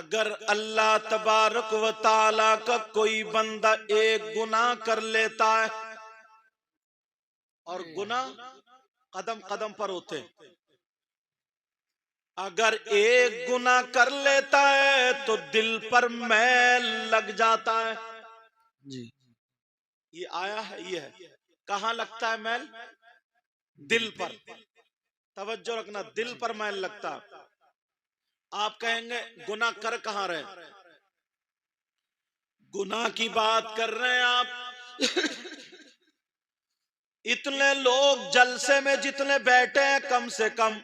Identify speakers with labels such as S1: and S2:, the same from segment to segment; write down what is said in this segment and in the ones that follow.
S1: अगर अल्लाह तबारक व ताला का कोई बंदा एक गुनाह कर लेता है, और गुनाह कदम कदम पर होते हैं, अगर एक गुनाह कर लेता है तो दिल पर मैल लग जाता है।
S2: जी,
S1: ये आया है, ये है। कहां लगता है मैल? दिल पर। तवज्जो रखना, दिल पर मैल लगता है। आप कहेंगे गुनाह कर कहां रहे? गुनाह की बात कर रहे हैं आप। इतने लोग जलसे में जितने बैठे हैं, कम से कम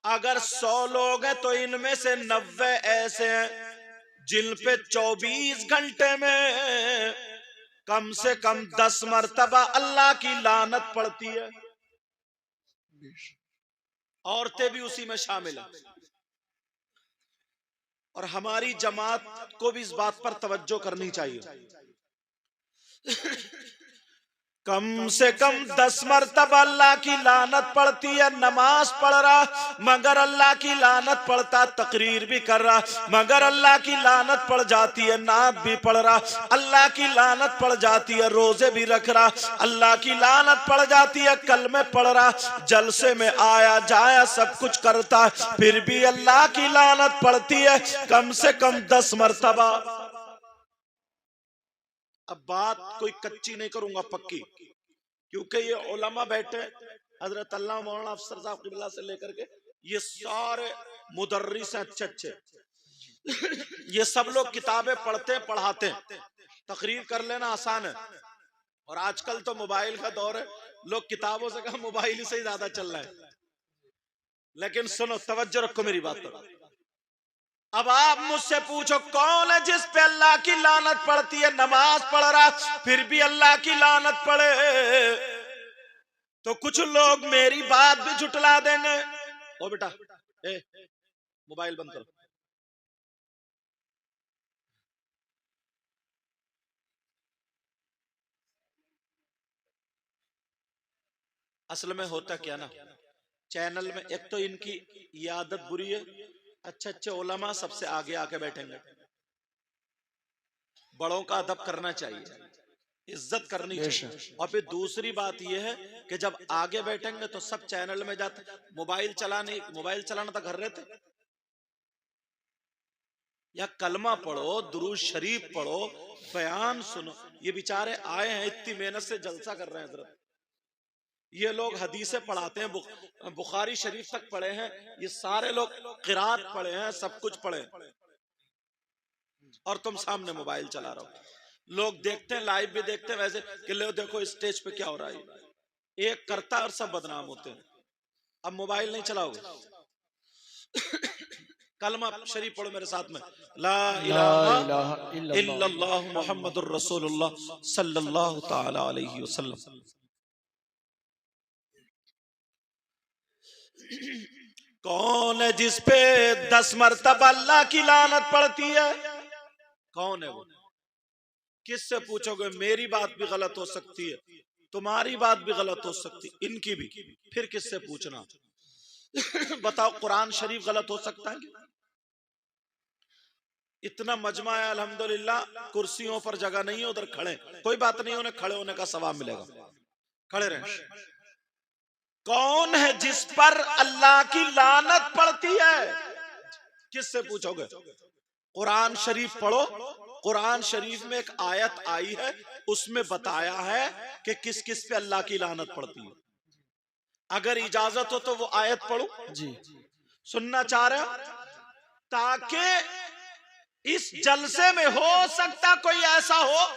S1: अगर 100 लोग हैं तो इनमें से 90 ऐसे हैं जिन पे 24 घंटे में कम से कम 10 मर्तबा अल्लाह की लानत पड़ती है। औरतें भी उसी में शामिल हैं। और हमारी जमात को भी इस बात पर तवज्जो करनी चाहिए। कम से कम 10 मर्तबा अल्लाह की लानत पड़ती है। नमाज पढ़ रहा मगर अल्लाह की लानत पड़ता, तकरीर भी कर रहा मगर अल्लाह की लानत पड़ जाती है, नात भी पढ़ रहा अल्लाह की लानत पड़ जाती है, रोजे भी रख रहा अल्लाह की लानत पड़ जाती है, कलमे पढ़ रहा, जलसे में आया जाया सब कुछ करता, फिर भी अल्लाह की लानत पड़ती है कम से कम 10 मर्तबा। अब बात कोई कच्ची नहीं करूंगा, पक्की, क्योंकि ये उलमा बैठे, हजरत अल्लाह मौलाना अफसर साहब किबला से लेकर के ये सारे मुदर्रिस हैं अच्छे अच्छे। ये सब लोग किताबें पढ़ते पढ़ाते हैं। तकरीर कर लेना आसान है, और आजकल तो मोबाइल का दौर है, लोग किताबों से कम मोबाइल ही से ही ज्यादा चल रहा है। लेकिन सुनो, तवज्जो रखो मेरी बात पर। अब आप मुझसे पूछो कौन है जिस पे अल्लाह की लानत पड़ती है? नमाज पढ़ रहा फिर भी अल्लाह की लानत पड़े, तो कुछ लोग मेरी बात भी झुटला देंगे। ओ बेटा, ए मोबाइल बंद करो। असल में होता क्या ना, चैनल में एक तो इनकी ये आदत बुरी है, अच्छे अच्छे उलमा सबसे आगे आके बैठेंगे। बड़ों का अदब करना चाहिए, इज्जत करनी चाहिए। और फिर दूसरी बात यह है कि जब आगे बैठेंगे तो सब चैनल में जाते, मोबाइल चलाना तो घर रहते, या कलमा पढ़ो, दुरूद शरीफ पढ़ो, बयान सुनो। ये बेचारे आए हैं इतनी मेहनत से जलसा कर रहे हैं हजरत, ये लोग हदीसें पढ़ाते हैं, बुखारी शरीफ तक पढ़े हैं, ये सारे लोग क़िरात पढ़े हैं, सब कुछ पढ़े, और तुम सामने मोबाइल चला रहे हो। लोग देखते हैं, लाइव भी देखते हैं वैसे कि लो देखो स्टेज पे क्या हो रहा है, एक करता और सब बदनाम होते हैं। अब मोबाइल नहीं चलाओगे, कलमा शरीफ पढ़ो मेरे साथ में, ला इलाहा इल्लल्लाह मुहम्मदुर रसूलुल्लाह सल्लल्लाहु तआला अलैहि वसल्लम। कौन है जिस पे 10 मर्तबा अल्लाह की लानत पड़ती है? कौन है वो? किससे पूछोगे? मेरी बात भी गलत हो सकती है, तुम्हारी बात भी गलत हो सकती, इनकी भी, फिर किससे पूछना? बताओ, कुरान शरीफ गलत हो सकता है? इतना मजमा है अल्हम्दुलिल्लाह, कुर्सियों पर जगह नहीं है, उधर खड़े, कोई बात नहीं, उन्हें खड़े होने का सवाब मिलेगा, खड़े रहें। कौन है जिस पर अल्लाह की लानत पड़ती है? किससे पूछोगे? कुरान शरीफ पढ़ो, कुरान शरीफ में एक आयत आई है, उसमें बताया है कि किस किस पे अल्लाह की लानत पड़ती है। अगर इजाजत हो तो वो आयत पढ़ो जी, सुनना चाह रहे हो? ताकि इस जलसे में हो सकता कोई ऐसा हो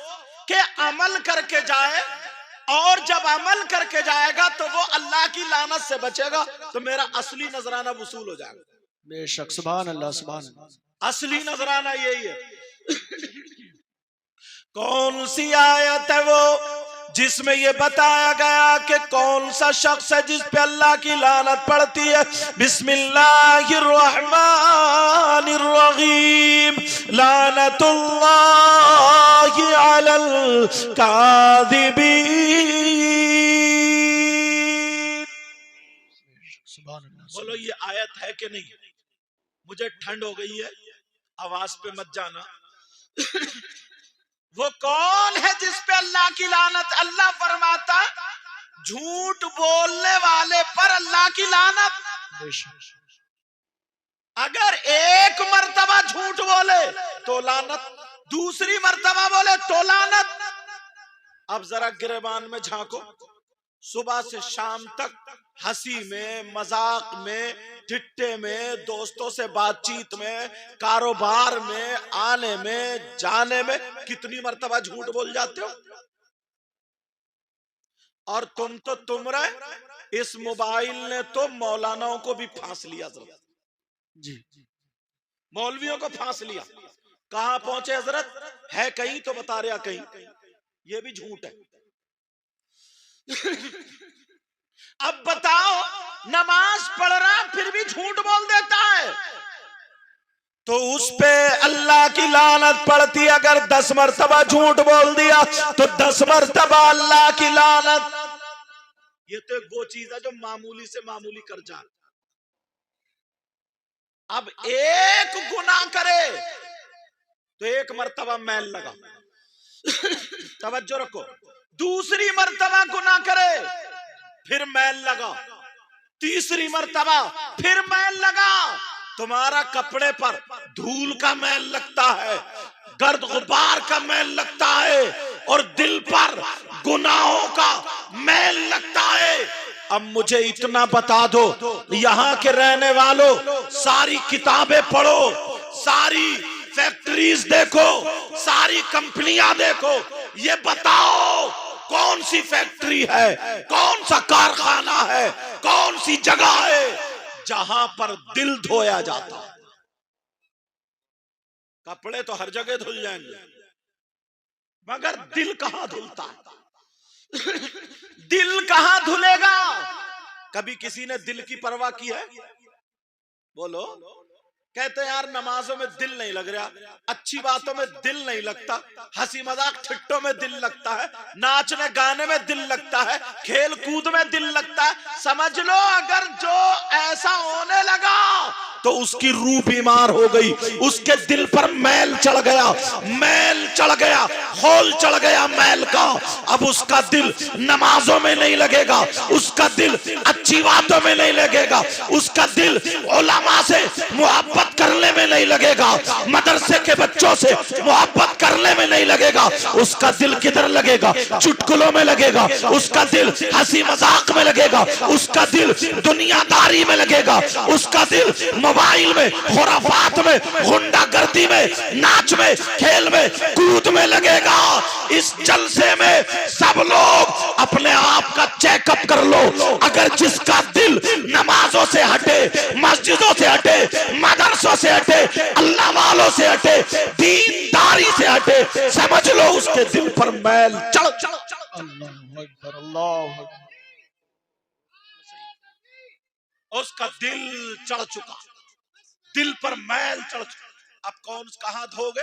S1: कि अमल करके जाए, और जब अमल करके जाएगा तो वो अल्लाह की लानत से बचेगा, तो मेरा असली नजराना वसूल हो जाएगा।
S2: बेशक, सुभान अल्लाह, सुभान अल्लाह।
S1: असली नजराना यही है। कौन सी आयत है वो जिसमें ये बताया गया कि कौन सा शख्स है जिस पे अल्लाह की लानत पड़ती है? बिस्मिल्लाहिर्रहमानिर्रहीम, लानतुल्लाहि अलल काज़िबीन। बोलो, ये आयत है कि नहीं? मुझे ठंड हो गई है, आवाज पे मत जाना। वो कौन है जिस पे अल्लाह की लानत? अल्लाह फरमाता झूठ बोलने वाले पर अल्लाह की लानत। अगर एक मर्तबा झूठ बोले तो लानत, दूसरी मर्तबा बोले तो लानत। अब जरा गिरेबान में झांको, सुबह से शाम तक हंसी में, मजाक में, ठिट्ठे में, दोस्तों से बातचीत में, कारोबार में, आने में जाने में कितनी मर्तबा झूठ बोल जाते हो। और तुम रहे, इस मोबाइल ने तो मौलानाओं को भी फांस लिया हजरत
S2: जी,
S1: मौलवियों को फांस लिया। कहां पहुंचे हजरत? है कहीं तो बता रहा कहीं, ये भी झूठ है। अब बताओ, नमाज पढ़ रहा फिर भी झूठ बोल देता है, तो उस पे अल्लाह की लानत पड़ती। अगर 10 मर्तबा झूठ बोल दिया तो 10 मर्तबा अल्लाह की लानत। ये तो एक वो चीज है जो मामूली से मामूली कर जाए। अब एक गुनाह करे तो 1 मर्तबा मैल लगा। तवज्जो रखो, दूसरी मर्तबा गुनाह करे फिर मैल लगा, तीसरी मर्तबा फिर मैल लगा। तुम्हारा कपड़े पर धूल का मैल लगता है, गर्द गुबार का मैल लगता है, और दिल पर गुनाहों का मैल लगता है। अब मुझे इतना बता दो, यहाँ के रहने वालों, सारी किताबें पढ़ो, सारी फैक्ट्रीज देखो, सारी कंपनियां देखो, ये बताओ कौन सी फैक्ट्री है, कौन सा कारखाना है, कौन सी जगह है जहां पर दिल धोया जाता है? कपड़े तो हर जगह धुल जाएंगे, मगर दिल कहां धुलता है? दिल कहां धुलेगा? कभी किसी ने दिल की परवाह की है? बोलो। कहते हैं यार नमाजों में दिल नहीं लग रहा, अच्छी बातों में दिल नहीं लगता, हंसी मजाक ठिट्टों में दिल लगता है, नाचने गाने में दिल लगता है, खेल कूद में दिल लगता है। समझ लो अगर जो ऐसा होने लगा तो उसकी रूह बीमार हो गई, उसके दिल पर मैल चढ़ गया, मैल चढ़ गया, होल चढ़ गया मैल का। अब उसका दिल नमाजों में नहीं लगेगा, उसका दिल अच्छी बातों में नहीं लगेगा, उसका दिल उलमा से मोहब्बत करने में नहीं लगेगा, मदरसे के बच्चों से मोहब्बत करने में नहीं लगेगा। उसका दिल किधर लगेगा? चुटकुलों में लगेगा, उसका दिल हंसी मजाक में लगेगा, उसका दिल दुनियादारी में लगेगा, उसका दिल मोबाइल में, खुराफात में, गुंडागर्दी में, नाच में, खेल में, कूद में लगेगा। इस जलसे में सब लोग अपने आप का चेकअप कर लो। अगर जिसका दिल नमाजों से हटे, मस्जिदों से हटे, मदरसों से हटे, अल्लाह वालों से हटे, दीनदारी से हटे, समझ लो उसके दिल पर मैल चढ़ चढ़ चढ़।
S2: अल्लाह अकबर, अल्लाह अकबर।
S1: उसका दिल चढ़ चुका, दिल पर मैल चढ़ चुका। अब कौन कहां धोगे,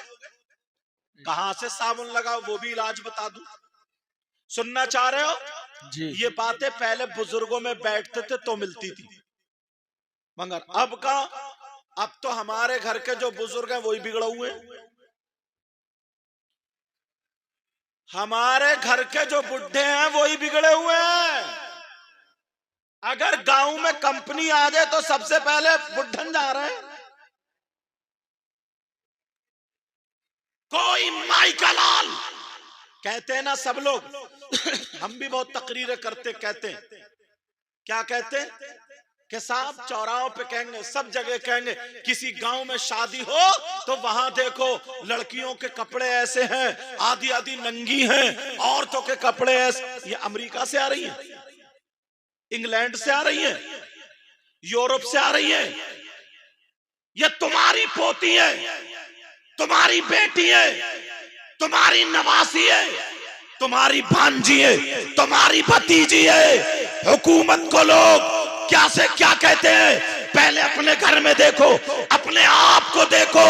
S1: कहां से साबुन लगाओ, वो भी इलाज बता दूं। सुनना चाह रहे हो
S2: जी,
S1: ये बातें? पहले बुजुर्गों में बैठते थे तो मिलती थी, मगर अब का, अब तो हमारे घर के जो बुजुर्ग हैं वही बिगड़े हुए हैं। हमारे घर के जो बुढ़े हैं वही बिगड़े हुए हैं। अगर गांव में कंपनी आ जाए तो सबसे पहले बुढ़न जा रहे हैं। कोई माई का लाल कहते हैं ना सब लोग। हम भी बहुत तकरीरें करते, कहते हैं क्या कहते हैं कि साहब चौराहों पे कहेंगे, सब जगह कहेंगे, किसी गांव में शादी हो तो वहां देखो लड़कियों के कपड़े ऐसे हैं, आधी आधी नंगी हैं, औरतों के कपड़े ऐसे। ये अमेरिका से आ रही है, इंग्लैंड से आ रही है, यूरोप से आ रही है। ये तुम्हारी पोती है, तुम्हारी बेटी है, तुम्हारी नवासी है, तुम्हारी भांजी है, तुम्हारी भतीजी है। हुकूमत को लोग क्या से क्या कहते हैं? पहले अपने घर में देखो, अपने आप को देखो।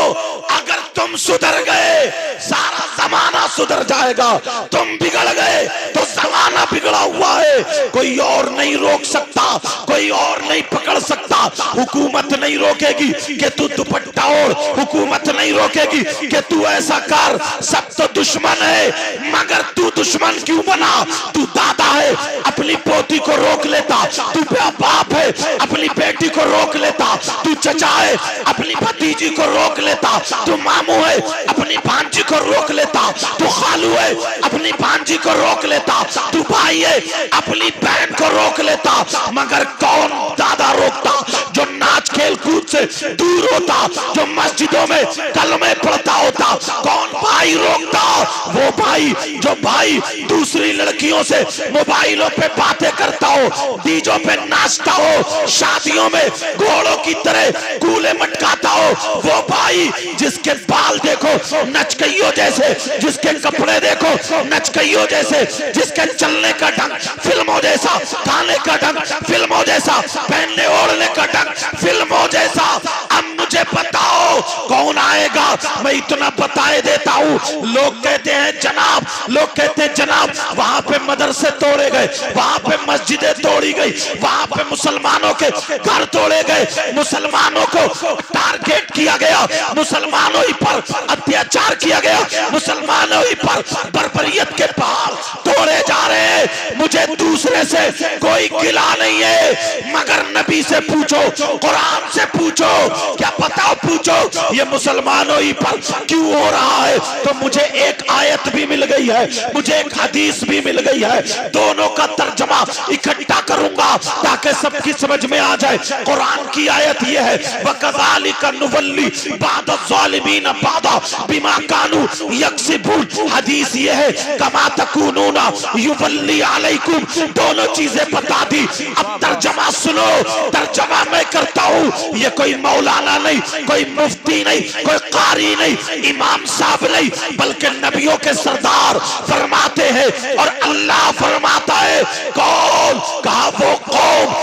S1: अगर तुम सुधर गए सारा जमाना सुधर जाएगा, तुम बिगड़ गए तो जमाना बिगड़ा हुआ है। कोई और नहीं रोक सकता, कोई और नहीं पकड़ सकता। हुकूमत नहीं रोकेगी कि तू दुपट्टा ओढ़, हुकूमत नहीं रोकेगी कि तू ऐसा कर, सब तो दुश्मन है, मगर तू दुश्मन क्यों बना? तू दादा है, अपनी पोती को रोक लेता। तू बाप है, अपनी बेटी को रोक लेता। तू चचा है, अपनी भतीजी को रोक लेता। तू मामू है, अपनी भांजी को रोक लेता। तू खालू है, अपनी भांजी को रोक लेता। तू भाई है, अपनी बहन को रोक लेता। मगर कौन दादा रोकता? जो नाच खेल कूद से दूर होता, जो मस्जिदों में कलमे पढ़ता होता। कौन भाई रोकता? वो भाई जो भाई दूसरी लड़कियों से मोबाइलों पे बातें करता हो, डीजों पे नाचता हो, शादियों में घोड़ों की तरह कूले मटकाता हो। वो भाई जिसके बाल देखो नचकइयों जैसे, जिसके कपड़े देखो नचकइयों जैसे, जिसके चलने का ढंग फिल्मों जैसा, खाने का ढंग फिल्मों जैसा, पहनने ओढ़ने का ढंग फिल्मों जैसा। अब मुझे बताओ कौन आएगा? मैं इतना बताए देता हूँ। लोग कहते हैं जनाब, लोग कहते हैं जनाब वहां पे मदरसे तोड़े गए, वहां पे मस्जिदें तोड़ी गई, वहां पे मुसलमानों के घर तोड़े गए, मुसलमानों को टारगेट किया गया, मुसलमानों ही पर अत्याचार किया गया, मुसलमानों ही पर बर्बरियत के पहाड़ तोड़े जा रहे हैं। मुझे दूसरे से कोई गिला नहीं है, मगर नबी से पूछो, कुरान से पूछो, क्या बताओ पूछो ये मुसलमानों ही पर क्यों हो रहा है? तो मुझे एक आयत भी मिल गई है, मुझे एक हदीस भी मिल गई है, दोनों का तर्जमा इकट्ठा करूंगा ताकि सबकी समझ में आ जाए। कुरान की आयत ये है, वकज़ालिका नुवल्ली बाद ज़ालिमीन बादा बिमा कानू यक्सिबून। हदीस ये है, कमा तकूनूना युवल्ली अलैकुम। दोनों चीजें बता दी। अब तर्जमा सुनो, तर्जमा मैं करता हूँ। ये कोई मौलाना नहीं, कोई मुफ्ती नहीं, कोई कारी नहीं, इमाम साहब नहीं, बल्कि नबियों के सरदार फरमाते हैं और अल्लाह फरमाता है। कौन? कहा वो कौम,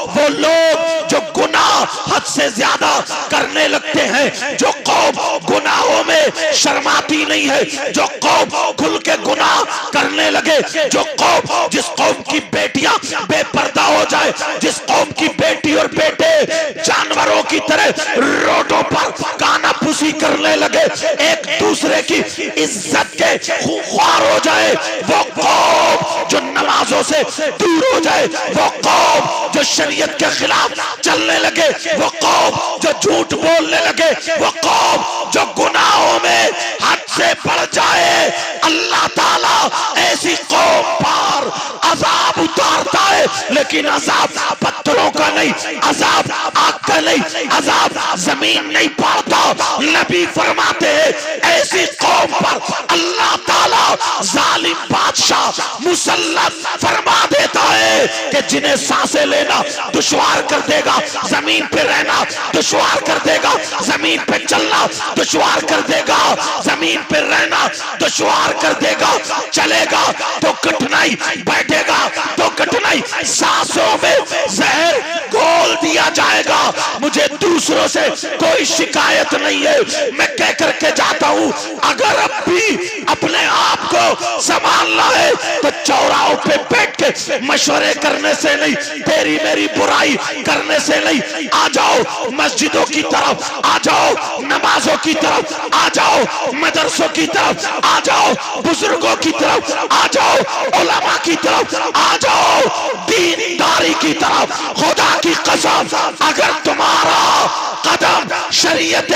S1: वो लोग जो गुनाह हद से ज्यादा करने लगते हैं, जो कौम गुनाहों में शर्माती नहीं है, जो कौम खुल के गुनाह करने लगे, जो कौम, जिस कौम की बेटियां बेपर्दा हो जाए, जिस कौम की बेटी और बेटे जानवरों की तरह रोडों पर गाना फूसी करने लगे, एक दूसरे की इज्जत के खुखार हो जाए, वो कौम जो नमाजों से दूर हो जाए, वो कौम जो शरीयत के खिलाफ चलने लगे, वो कौम जो झूठ बोलने लगे, वो कौम जो गुनाहों में हद से बढ़ जाए, अल्लाह ताला ऐसी कौम पर अजाब उतारता है। लेकिन अजाब पत्थरों का नहीं, अजाब आग का नहीं, अजाब जमीन नहीं पाता। नबी फरमाते हैं ऐसी कौम पर अल्लाह ताला जालिम बादशाह मुसल्लत फरमा देता है कि जिन्हें सांसें लेना दुश्वार कर देगा, जमीन पे रहना दुश्वार कर देगा, जमीन पे चलना दुश्वार कर देगा, जमीन पे रहना दुश्वार कर देगा। चलेगा तो कठिनाई, बैठेगा तो कठिनाई, सांसों में जहर घोल दिया जाएगा। मुझे दूसरों से कोई शिकायत नहीं है, मैं कह करके जाता हूं, अगर अब भी अपने आप को संभालना है तो चौराहों पे बैठ के मशवरे करने से नहीं, तेरी मेरी बुराई करने से नहीं। आ जाओ मस्जिदों की तरफ, आ जाओ नमाजों की तरफ, आ जाओ मदरसों की तरफ, आ जाओ बुजुर्गों की तरफ, आ जाओ उलमा की तरफ, आ जाओ दीनदारी की तरफ। खुदा की कसम, अगर तुम्हारा कदम शरीयत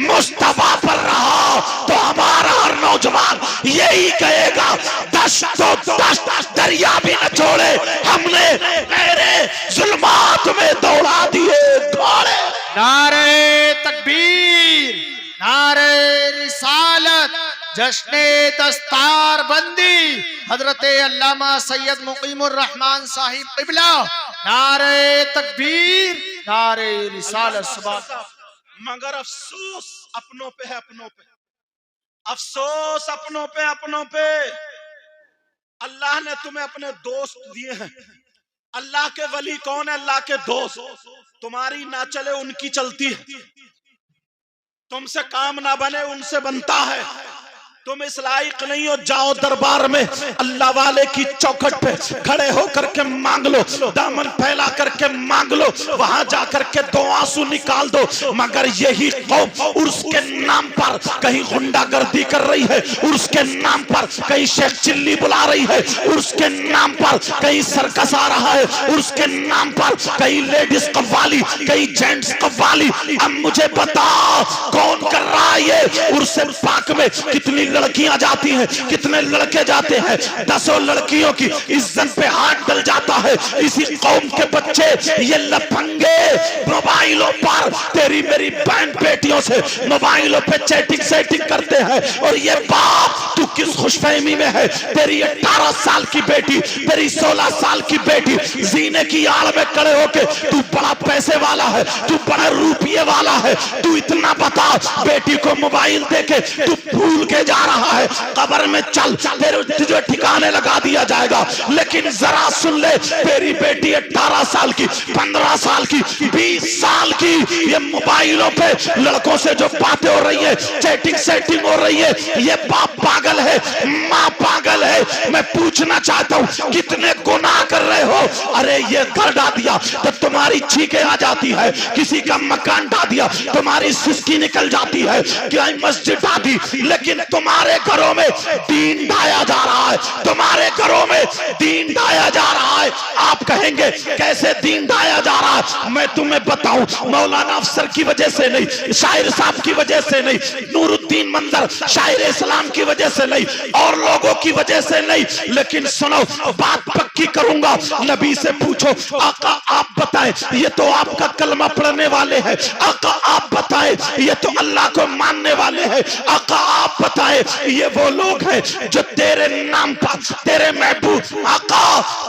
S1: मुस्तफा पर रहा तो हमारा हर नौजवान यही कहेगा, दस तो दस दरिया भी न छोड़े, हमने मेरे जुल्मात में दौड़ा दिए घोड़े।
S2: नारे तकबीर, नारे रिसालत, जश्ने दस्तार बंदी हजरत अल्लामा सैयद मुकीमुर रहमान साहिब क़िबला। नारे तकबीर, नारे रिसालत। सुभान।
S1: मगर अफसोस अपनों पे है, अपनों पे अफसोस, अपनों पे, अपनों पे। अल्लाह ने तुम्हें अपने दोस्त दिए हैं। अल्लाह के वली कौन है? अल्लाह के दोस्त। तुम्हारी ना चले उनकी चलती है, तुमसे काम ना बने उनसे बनता है। तुम इस लायक नहीं हो, जाओ दरबार में अल्लाह वाले की चौखट पे खड़े होकर के मांग लो, दामन फैला करके मांग लो, वहां जाकर के 2 आंसू निकाल दो। मगर यही कौम उर्स के नाम पर कहीं गुंडागर्दी कर रही है, उर्स के नाम पर कहीं शेख चिल्ली बुला रही है, उर्स के नाम पर कहीं सर्कस आ रहा है, उर्स के नाम पर कहीं लेडीज कव्वाली, कहीं जेंट्स कव्वाली। अब मुझे बता कौन कर रहा है ये? उर्स पाक में कितनी लड़कियां जाती हैं, कितने लड़के जाते हैं, 10 लड़कियों की इज्जत पे हाथ डल जाता है। इसी कौम के बच्चे ये लफंगे मोबाइलों पर तेरी मेरी बहन बेटियों से मोबाइलों पे चैटिंग सेटिंग करते हैं। और ये बाप तू किस खुशफहमी में है? तेरी 18 साल की बेटी, तेरी 16 साल की बेटी जीने की आड़ में खड़े होके तू बड़ा पैसे वाला है, तू बड़ा रुपये वाला है, तू इतना बता, बेटी को मोबाइल देके तू भूल के जा रहा है। कब्र में चल, तेरे तुझे ठिकाने लगा दिया जाएगा। लेकिन जरा सुन ले, तेरी बेटी 18 साल की, 15 साल की, 20 साल की, ये मोबाइलों पे लड़कों से जो बातें हो रही है, चैटिंग सेटिंग हो रही है, ये बाप पागल है, माँ पागल है। मैं पूछना चाहता हूँ कितने गुनाह कर रहे हो? अरे ये घर ढा दिया तो तुम्हारी छींकें आ जाती है, किसी का मकान ढा दिया तुम्हारी सिसकी निकल जाती है, क्या मस्जिद ढा दी, लेकिन तुम्हारे घरों में दीन ढाया जा रहा है, तुम्हारे घरों में दीन ढाया जा रहा है। आप कहेंगे कैसे दीन ढाया जा रहा है? मैं तुम्हें बताऊं, मौलाना अफसर की वजह से नहीं, शायर साहब की वजह से नहीं, नूरुद्दीन मंजर शायर इस्लाम की वजह से नहीं, और लोगों की वजह से नहीं, लेकिन सुनो बात पक्की करूंगा। नबी से पूछो, आका आप बताएं, ये तो आपका कलमा पढ़ने वाले हैं, आका आप बताएं, ये तो अल्लाह को मानने वाले हैं, आका आप बताएं, ये वो लोग हैं जो तेरे नाम पर, तेरे महबूब आका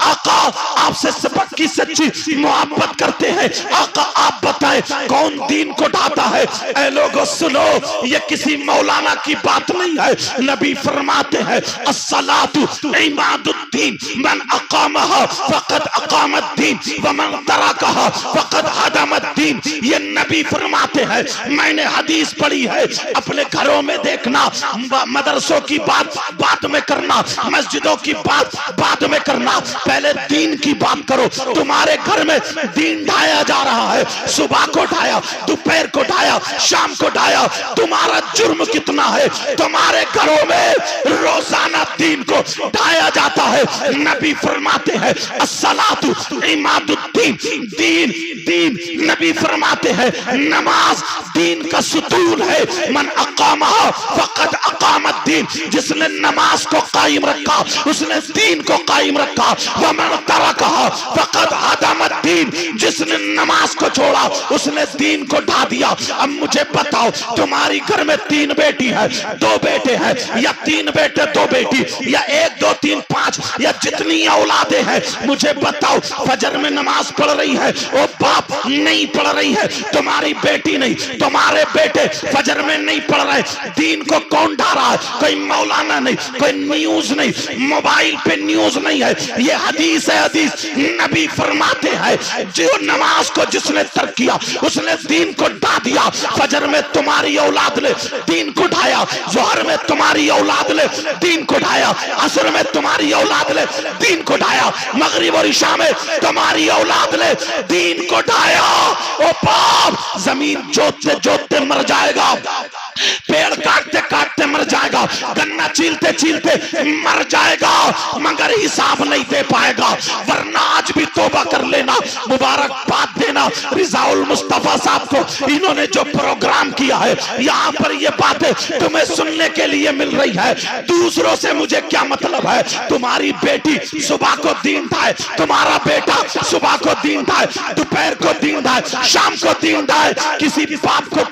S1: आका आपसे सबकी सच्ची मोहब्बत करते हैं, आका आप बताएं कौन दीन को ढाता है? ऐ लोगों सुनो, ये किसी मौलाना की बात नहीं है। नबी फरमाते हैं अस्सलातु इमादुद्दीन मन अकामहा फकद अकामद्दीन व मन तरकहा फकद हदमद्दीन। ये नबी फरमाते हैं, मैंने हदीस पढ़ी है, अपने घरों में देखना, मदरसों की बात बाद में करना, मस्जिदों की बात बाद में करना, पहले दीन की बात करो। तुम्हारे घर में दीन ढाया जा रहा है, सुबह को ढाया, दोपहर को ढाया, शाम को ढाया। तुम्हारा जुर्म कितना है? तुम्हारे घरों में रोजाना दीन को ढाया जाता है। नबी फरमाते हैं अस्सलातु इमादुद्दीन, दीन दीन। नबी फरमाते हैं नमाज दीन का सुतून है, मन अकामहा फकद अकामद्दीन। जिसने नमाज को कायम रखा उसने दीन को कायम रखा, व मन तरकहा फकद हदमद्दीन। जिसने नमाज को छोड़ा उसने दीन को ढा दिया। अब मुझे बताओ, तुम्हारी घर में 3 बेटी है, 2 बेटे हैं, या 3 बेटे 2 बेटी, या 1 2 3 5, या जितनी औलादे हैं, मुझे बताओ फजर में नमाज पढ़ रही है, वो बाप नहीं पढ़ रही है, तुम्हारी बेटी नहीं, तुम्हारे बेटे फजर में नहीं पढ़ रहे, दीन को कौन ढा रहा है? कोई मौलाना नहीं, कोई न्यूज नहीं, मोबाइल पे न्यूज नहीं है, ये हदीस है, हदीस। नबी फरमाते हैं जो नमाज को जिसने तर्क किया उसने दीन को ढा दिया। फजर में तुम्हारी औलाद ने दीन को ढाया, जोहर में तुम्हारी औलाद ने दीन को ढाया, असर में तुम्हारी औलाद ने दीन को ढाया, मगरिब और इशा में तुम्हारी औलाद ने दीन को ढाया। ओ बाप, जमीन जोतते जोतते मर जाएगा, पेड़ काटते काटते मर जाएगा, गन्ना छीलते छीलते मर जाएगा, मगर हिसाब नहीं दे पाएगा। वरना आज भी तौबा कर लेना, मुबारकबाद देना रिजाउल मुस्तफा साहब को। इन्होंने जो प्रोग्राम किया है, यहाँ पर ये बातें तुम्हें सुनने के लिए मिल रही है, दूसरों से मुझे क्या मतलब है? तुम्हारी बेटी सुबह को दीन ढाए, तुम्हारा बेटा सुबह को दीन ढाए, दोपहर को दीन ढाए, शाम को दीन ढाए। किसी बाप को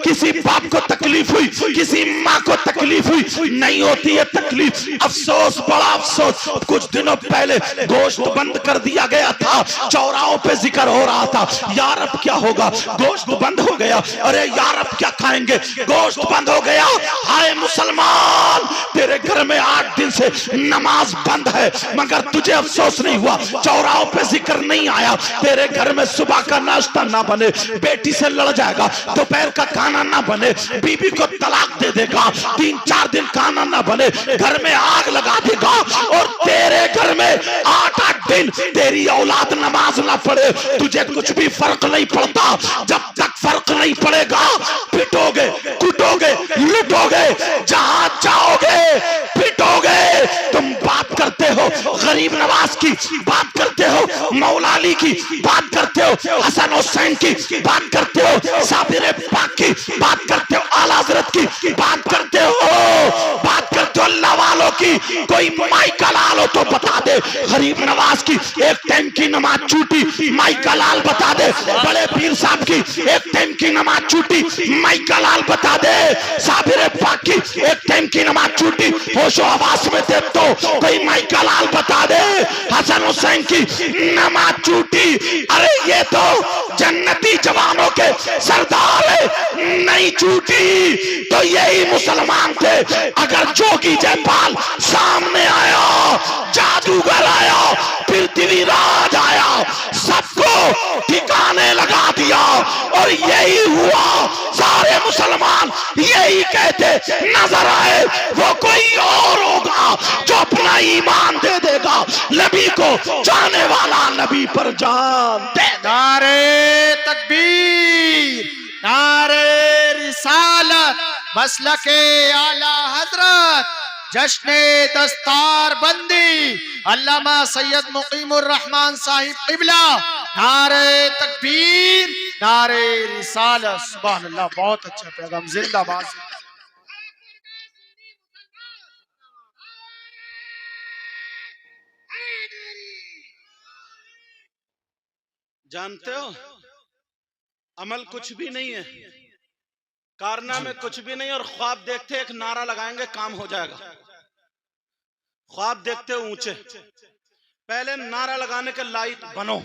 S1: किसी बाप को तकलीफ हुई, किसी माँ को तकलीफ हुई, नहीं होती है तकलीफ। अफसोस, बड़ा अफसोस, कुछ दिनों पहले गोश्त बंद कर दिया गया था, चौराहों पे जिक्र हो रहा था, यार अब क्या होगा? गोश्त बंद हो गया। अरे यार अब क्या खाएंगे? गोश्त बंद हो गया। हाय मुसलमान, तेरे घर में 8 दिन से नमाज बंद है, मगर तुझे अफसोस नहीं हुआ, चौराहों पे जिक्र नहीं आया। तेरे घर में सुबह का नाश्ता ना बने, बेटी से लड़ जाएगा, दोपहर का खाना ना बने, बीबी को तलाक दे देगा, 3-4 दिन काम खाना ना बने, घर में आग लगा देगा और तेरे घर में 8-8 दिन तेरी औलाद नमाज ना पढ़े, तुझे कुछ भी फर्क नहीं पड़ता। जब तक फर्क नहीं पड़ेगा पिटोगे, कुटोगे, लुटोगे, जहां जाओगे पिटोगे। तुम बात करते हो गरीब नवाज की, बात करते हो मौला अली की, बात करते हो हसन हुसैन की, बात करते हो साबिर पाक की, बात करते हो आला हजरत की, बात करते हो अल्लाह वालों की। कोई माइका लाल हो तो बता दे गरीब नवाज की एक टाइम की नमाज छूटी, माइका लाल बता दे। बड़े पीर साहब की एक टाइम की नमाज छूटी, माइका लाल बता दे। साबिर पाक की एक टाइम की नमाज छूटी, होशो आवास में थे तो कोई माइका लाल बता दे। हसन हुसैन की नमाज छूटी, अरे ये तो जन्नती जवानों के सरदार है, नहीं छूटी तो यही मुसलमान थे। अगर जोगी जयपाल सामने आया, जादूगर आया, पृथ्वीराज आया, सबको ठिकाने लगा दिया और यही हुआ। सारे मुसलमान यही कहते नजर आए वो कोई और होगा जो अपना ईमान दे देगा नबी को, जाने वाला नबी पर जान दे।
S2: नारे तकबीर, नारे रिसालत, मसलके आला हजरत, जश्ने दस्तार बंदी अल्लामा सैयद मुकीमुर रहमान साहिब क़िबला। नारे तकबीर, नारे रिसालत। सुभान अल्लाह, बहुत अच्छा पैगाम, जिंदाबाद।
S1: जानते हो अमल कुछ भी नहीं है, कारनामे कुछ भी नहीं, और ख्वाब देखते एक नारा लगाएंगे काम हो जाएगा। ख्वाब देखते ऊंचे, पहले नारा लगाने के लायक बनो।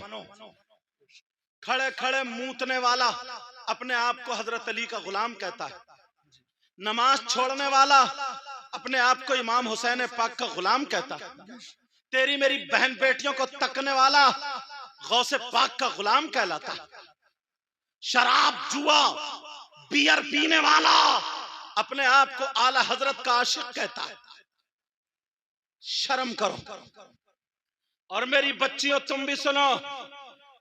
S1: खड़े खड़े मूतने वाला अपने आप को हजरत अली का गुलाम कहता है, नमाज छोड़ने वाला अपने आप को इमाम हुसैन पाक का गुलाम कहता है, तेरी मेरी बहन बेटियों को तकने वाला गौसे पाक का गुलाम कहलाता है, शराब जुआ बियर पीने वाला अपने आप को आला हजरत का आशिक कहता है। शर्म करो। और मेरी बच्चियों तुम भी सुनो,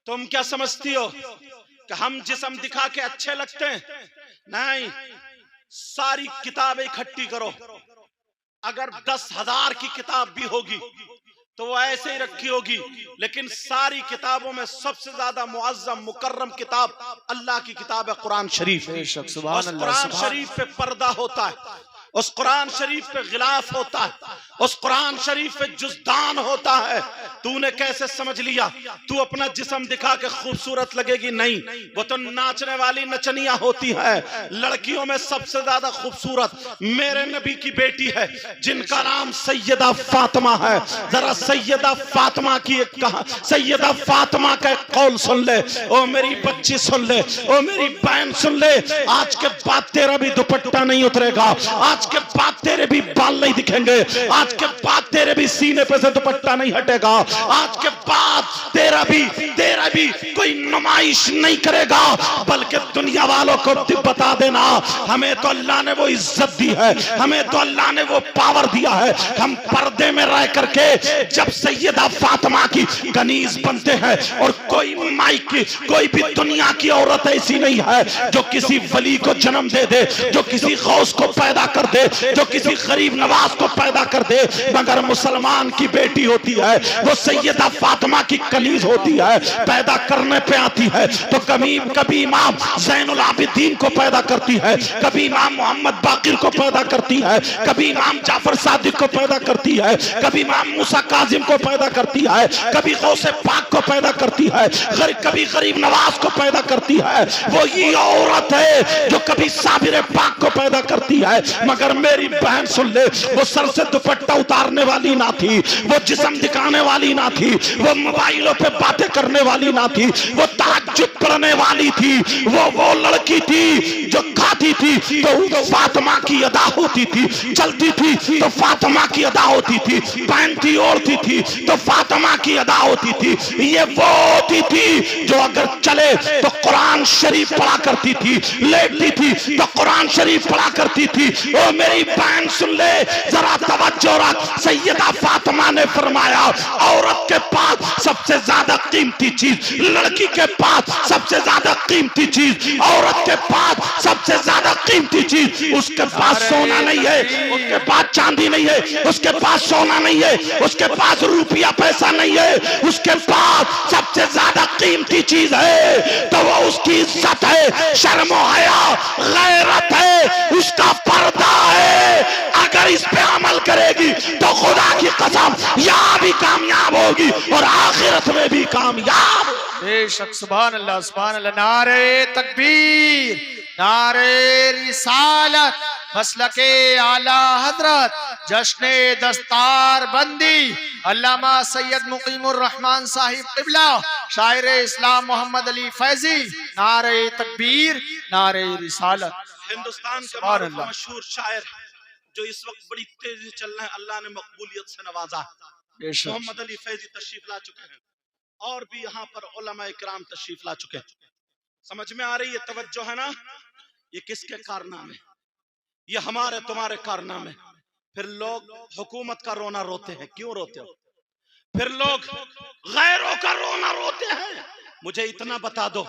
S1: तुम क्या समझती हो कि हम जिस्म दिखा के अच्छे लगते हैं? नहीं, सारी किताबें इकट्ठी करो, अगर 10,000 की किताब भी होगी तो वो ऐसे ही रखी होगी, लेकिन सारी किताबों में सबसे ज्यादा मुअज़्ज़म मुकर्रम किताब अल्लाह की किताब है कुरान शरीफ। उस कुरान शरीफ पे पर्दा होता है, उस कुरान शरीफ पे गिलाफ होता है, उस कुरान शरीफ पे जुज़दान होता है। तूने कैसे समझ लिया तू अपना जिस्म दिखा के खूबसूरत लगेगी? नहीं, वो तो नाचने वाली नचनिया होती है। लड़कियों में सबसे ज्यादा खूबसूरत मेरे नबी की बेटी है जिनका नाम सैयदा फातिमा है। जरा सैयदा फातिमा की एक कहा, सैयदा फातिमा का एक कौल सुन ले। ओ मेरी बच्ची सुन ले, ओ मेरी बहन सुन ले, आज के बाद तेरा भी दुपट्टा नहीं उतरेगा, आज के बाद तेरे भी बाल नहीं दिखेंगे, आज के बाद तेरे भी सीने पे से दुपट्टा नहीं हटेगा, आज के बाद तेरा भी कोई नुमाइश नहीं करेगा, बल्कि दुनिया वालों को बता देना हमें तो अल्लाह ने वो इज्जत दी है, हमें तो अल्लाह ने वो पावर दिया है। हम पर्दे में रह करके जब सैयदा फातिमा की कनीज बनते हैं, और कोई माई की कोई भी दुनिया की औरत ऐसी नहीं है जो किसी वली को जन्म दे दे, जो किसी गौस को पैदा कर दे, जो किसी गरीब नवाज को पैदा कर दे, मगर मुसलमान की बेटी होती है वो सैयदा फातिमा की कनीज होती है। पैदा करने पे आती है तो कभी इमाम ज़ैनुल आबिदीन को पैदा करती है, कभी इमाम मोहम्मद बाकिर को पैदा करती है, कभी इमाम जाफर सादिक को पैदा करती है, कभी इमाम मूसा काजिम को पैदा करती है, कभी गौसे पाक को पैदा करती है, कभी गरीब नवाज को पैदा करती है। वो ये औरत है जो कभी साबिर पाक को पैदा करती है। मगर मेरी बहन सुन ले, वो सर से दुपट्टा उतारने वाली ना थी, वो जिस्म दिखाने वाली ना थी, वो मोबाइलों पे बातें करने वाली ना थी, वो तहज्जुद पढ़ने वाली थी, वो लड़की थी जो खाती थी तो फातिमा की अदा होती थी, चलती थी तो फातिमा की अदा होती थी, पहनती ओढ़ती थी तो फातिमा की अदा होती थी। ये वो होती थी जो अगर चले तो कुरान शरीफ पढ़ा करती थी, लेटती थी तो कुरान शरीफ पढ़ा करती थी। ओ तो मेरी बहन सुन ले, जरा तवज्जो रख। सैयदा फातिमा ने फरमाया औरत के पास सबसे ज्यादा कीमती चीज, लड़की के पास सबसे ज्यादा कीमती चीज, औरत के पास सबसे ज्यादा कीमती चीज, उसके पास सोना नहीं है, उसके पास चांदी नहीं है, उसके पास सोना नहीं है, उसके पास रुपया पैसा नहीं है, उसके पास सबसे ज्यादा कीमती चीज है तो वो उसकी इज्जत है, शर्म हया, गैरत है, उसका पर्दा है। अगर इस पे अमल करेगी तो खुदा की कसम यहाँ भी कामयाब होगी और आखिरत में भी कामयाब।
S2: बेशक, सुभान अल्लाह, सुभान अल्लाह। नारे तकबीर, नारे रिसालत, मसलके आला हजरत, जश्ने दस्तार बंदी, अल्लामा सैयद मुकीमुर रहमान साहिब क़िबला, शायर इस्लाम मोहम्मद अली फैजी। नारे तकबीर, नारे रिसालत।
S1: हिंदुस्तान के मशहूर शायर जो इस वक्त बड़ी तेजी से चल रहे हैं, अल्लाह ने मकबूलियत से नवाजा, मोहम्मद अली फैजी तशरीफ ला चुके हैं और भी यहाँ पर उलमा इकराम तशरीफ ला चुके हैं। समझ में आ रही है, तवज्जो है ना? ये किसके कारनामे? ये हमारे तुम्हारे कारनामे। फिर लोग हुकूमत का रोना रोते हैं, क्यों रोते हो? फिर लोग गैरों का रोना रोते हैं। मुझे इतना बता दो,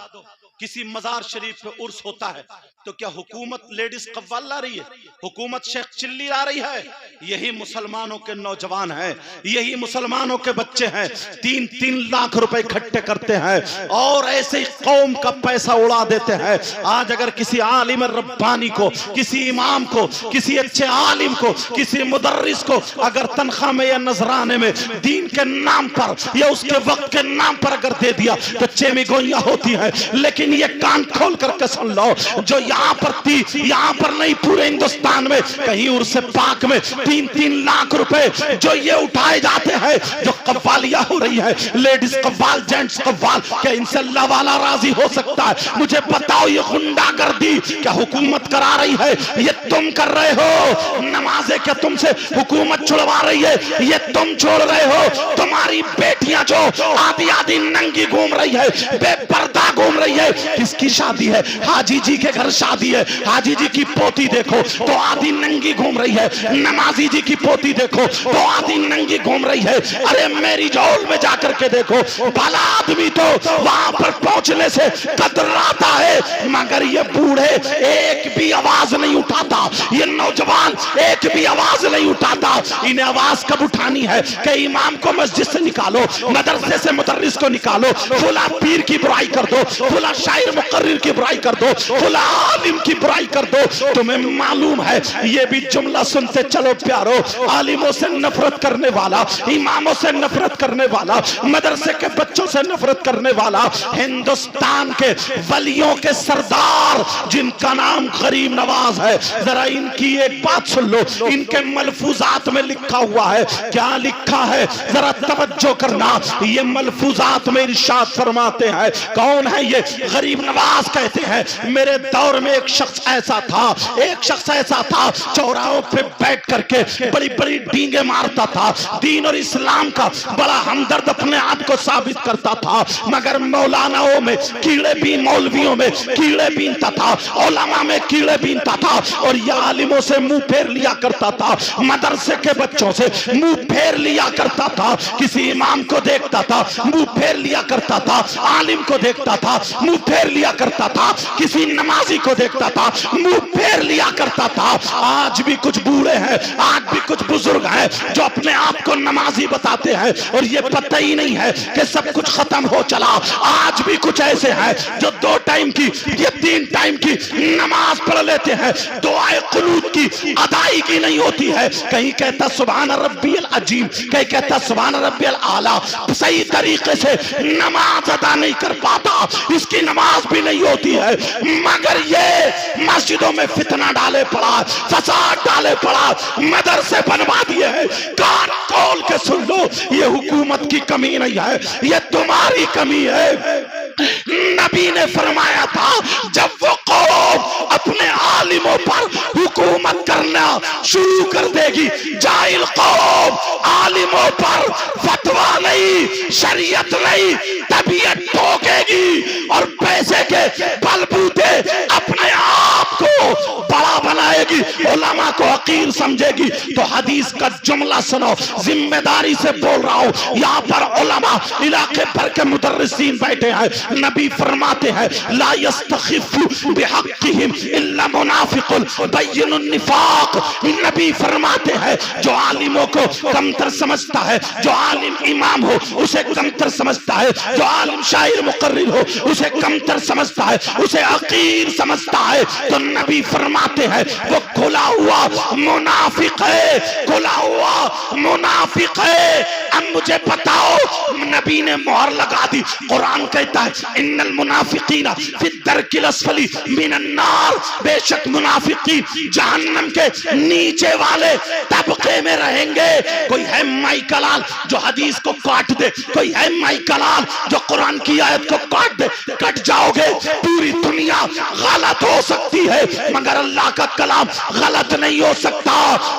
S1: किसी मजार शरीफ पे उर्स होता है तो क्या हुकूमत लेडीज कव्वाल ला रही है? हुकूमत शेख चिल्ली ला रही है? यही मुसलमानों के नौजवान हैं, यही मुसलमानों के बच्चे हैं, 3-3 लाख रुपए इकट्ठे करते हैं और ऐसे ही कौम का पैसा उड़ा देते हैं। आज अगर किसी आलिम रब्बानी को, किसी इमाम को, किसी अच्छे आलिम को, किसी मुदर्रिस को अगर तनख्वाह में या नजराने में दीन के नाम पर या उसके वक्त के नाम पर अगर दे दिया तो चेमी गोइयां होती है। लेकिन ये कान खोल करके सुन लो, जो यहाँ पर थी, यहाँ पर नहीं, पूरे हिंदुस्तान में कहीं उर्स पाक में 3-3 लाख रुपए जो ये उठाए जाते हैं, जो कव्वालियां हो रही है, लेडीज कव्वाल, जेंट्स कव्वाल, क्या इनसे अल्लाह वाला राजी हो सकता है? मुझे बताओ, ये गुंडागर्दी क्या हुकूमत करा रही है? ये तुम कर रहे हो। नमाजें क्या तुमसे हुकूमत छुड़वा रही है? ये तुम छोड़ रहे हो। तुम्हारी बेटियां जो आधी आधी नंगी घूम रही है, बेपर्दा घूम रही है, किसकी शादी है? हाजी जी के घर शादी है, हाजी जी की पोती देखो तो आधी नंगी घूम रही है, नमाजी जी की पोती देखो तो आधी नंगी घूम रही है। अरे मेरी जौल में जाकर के देखो, भला आदमी तो वहां पर पहुंचने से कतराता है, मगर ये बूढ़े एक भी आवाज नहीं उठाता, ये नौजवान एक भी आवाज नहीं उठाता। इन्हें आवाज कब उठानी है कि इमाम को मस्जिद से निकालो, मदरसे से मुदर्रिस को निकालो, फुला पीर की बुराई कर दो, फुला शायर मुकर्रिर की बुराई कर दो, फुला आलिम की बुराई कर दो। तुम्हें मालूम है, ये भी जुमला सुनते चलो प्यारो, आलिमों से नफरत करने वाला, इमामों से नफरत करने वाला, मदरसे के बच्चों से नफरत करने वाला, हिंदुस्तान के वलियों के सरदार जिनका नाम गरीब नवाज है, जरा इनकी एक बात सुन लो। इनके मलफूजात में लिखा हुआ है, क्या लिखा है जरा तवज्जो करना। ये मलफूजात में इरशाद फरमाते हैं, कौन है ये? गरीब नवाज कहते हैं, मेरे दौर में एक शख्स ऐसा था, एक शख्स ऐसा था, चौराहों पे बैठ करके बड़ी बड़ी डींगे मारता था, दीन और इस्लाम का बड़ा हमदर्द अपने आप को साबित करता था, मगर मौलानाओं में कीड़े बीन, मौलवियों में कीड़े बीनता था, उलमा में कीड़े बीनता था और ये आलिमों से मुंह फेर लिया करता था, मदरसे के बच्चों से मुंह फेर लिया करता था, किसी इमाम को देखता था मुंह फेर लिया करता था, आलिम को देखता था मुंह फेर लिया करता था, किसी नमाजी को देखता था मुंह फेर लिया करता था। आज भी कुछ बूढ़े हैं, आज भी कुछ बुजुर्ग हैं जो अपने आप को नमाजी बताते हैं और ये पता ही नहीं है कि सब कुछ खत्म हो चला। आज भी कुछ ऐसे हैं जो 2 टाइम की या 3 टाइम की नमाज पढ़ लेते हैं, दुआए कुनूत की अदायगी नहीं होती है। कहीं कहता सुभान रब्बियल अजीम, कहीं कहता सुभान रब्बियल आला, सही तरीके से नमाज अदा नहीं कर पाता, इसकी नमाज भी नहीं होती है। मगर ये मस्जिदों में फितना डाले पड़ा, फसाद डाले पड़ा, मदरसे बनवा दिए हैं। कान खोल के सुन लो, ये हुकूमत की कमी नहीं है, ये तुम्हारी कमी है। नबी ने फरमाया था, जब वो कौम अपने आलिमों पर हुकूमत करना शुरू कर देगी, जाहिल कौम आलिमों पर फतवा नहीं, शरीयत नहीं, तबीयत ठोकेगी और पैसे के बलबूते अपने आप को बड़ा बनाएगी। करेगी, उलमा को हकीर समझेगी। तो हदीस का जुमला सुनो, जिम्मेदारी से बोल रहा हूं। यहाँ पर उलमा इलाके भर के मुदर्रिसीन बैठे हैं। नबी फरमाते हैं ला यस्तखिफु बिहक्किहिम इल्ला मुनाफिकुन बय्यिनुन निफाक। नबी फरमाते हैं जो आलिमों को कमतर समझता है, जो आलिम इमाम हो उसे कमतर समझता है, जो आलिम शायर मुकर्रिर हो उसे कमतर समझता है, उसे हकीर समझता है, तो नबी फरमाते हैं वो खुला हुआ मुनाफिक है, खुला हुआ मुनाफिक है। अब मुझे बताओ, नबी ने मोहर लगा दी। कुरान कहता है इन्नल मुनाफिकीना फी दरकिल अस्फली मिनन नार, बेशक मुनाफिकी जहन्नम के नीचे वाले तबके में रहेंगे। कोई है माई कलाल जो हदीस को काट दे, कोई है माई कलाल जो कुरान की आयत को काट दे, कट जाओगे। पूरी दुनिया गलत हो सकती है मगर अल्लाह का कलाम गलत नहीं हो सकता।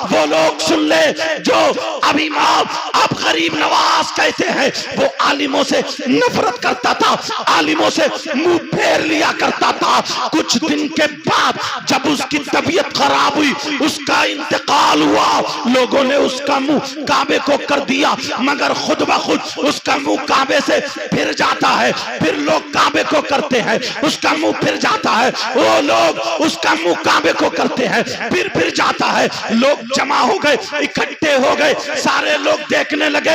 S1: वो लोग सुन ले जो अब इमाम अब गरीब नवाज कहते हैं, वो आलिमों से नफरत करता था, आलिमों से मुंह फेर लिया करता था। कुछ दिन के बाद जब उसकी तबीयत खराब हुई, उसका इंतकाल हुआ, लोगों ने उसका मुंह काबे को कर दिया, मगर खुद ब खुद उसका मुंह काबे से फिर जाता है। फिर लोग काबे को करते हैं, उसका मुंह फिर जाता है, वो लोग उसका मुंह काबे को करते हैं, फिर जाता है। लोग जमा हो गए, इकट्ठे हो गए, सारे लोग देखने लगे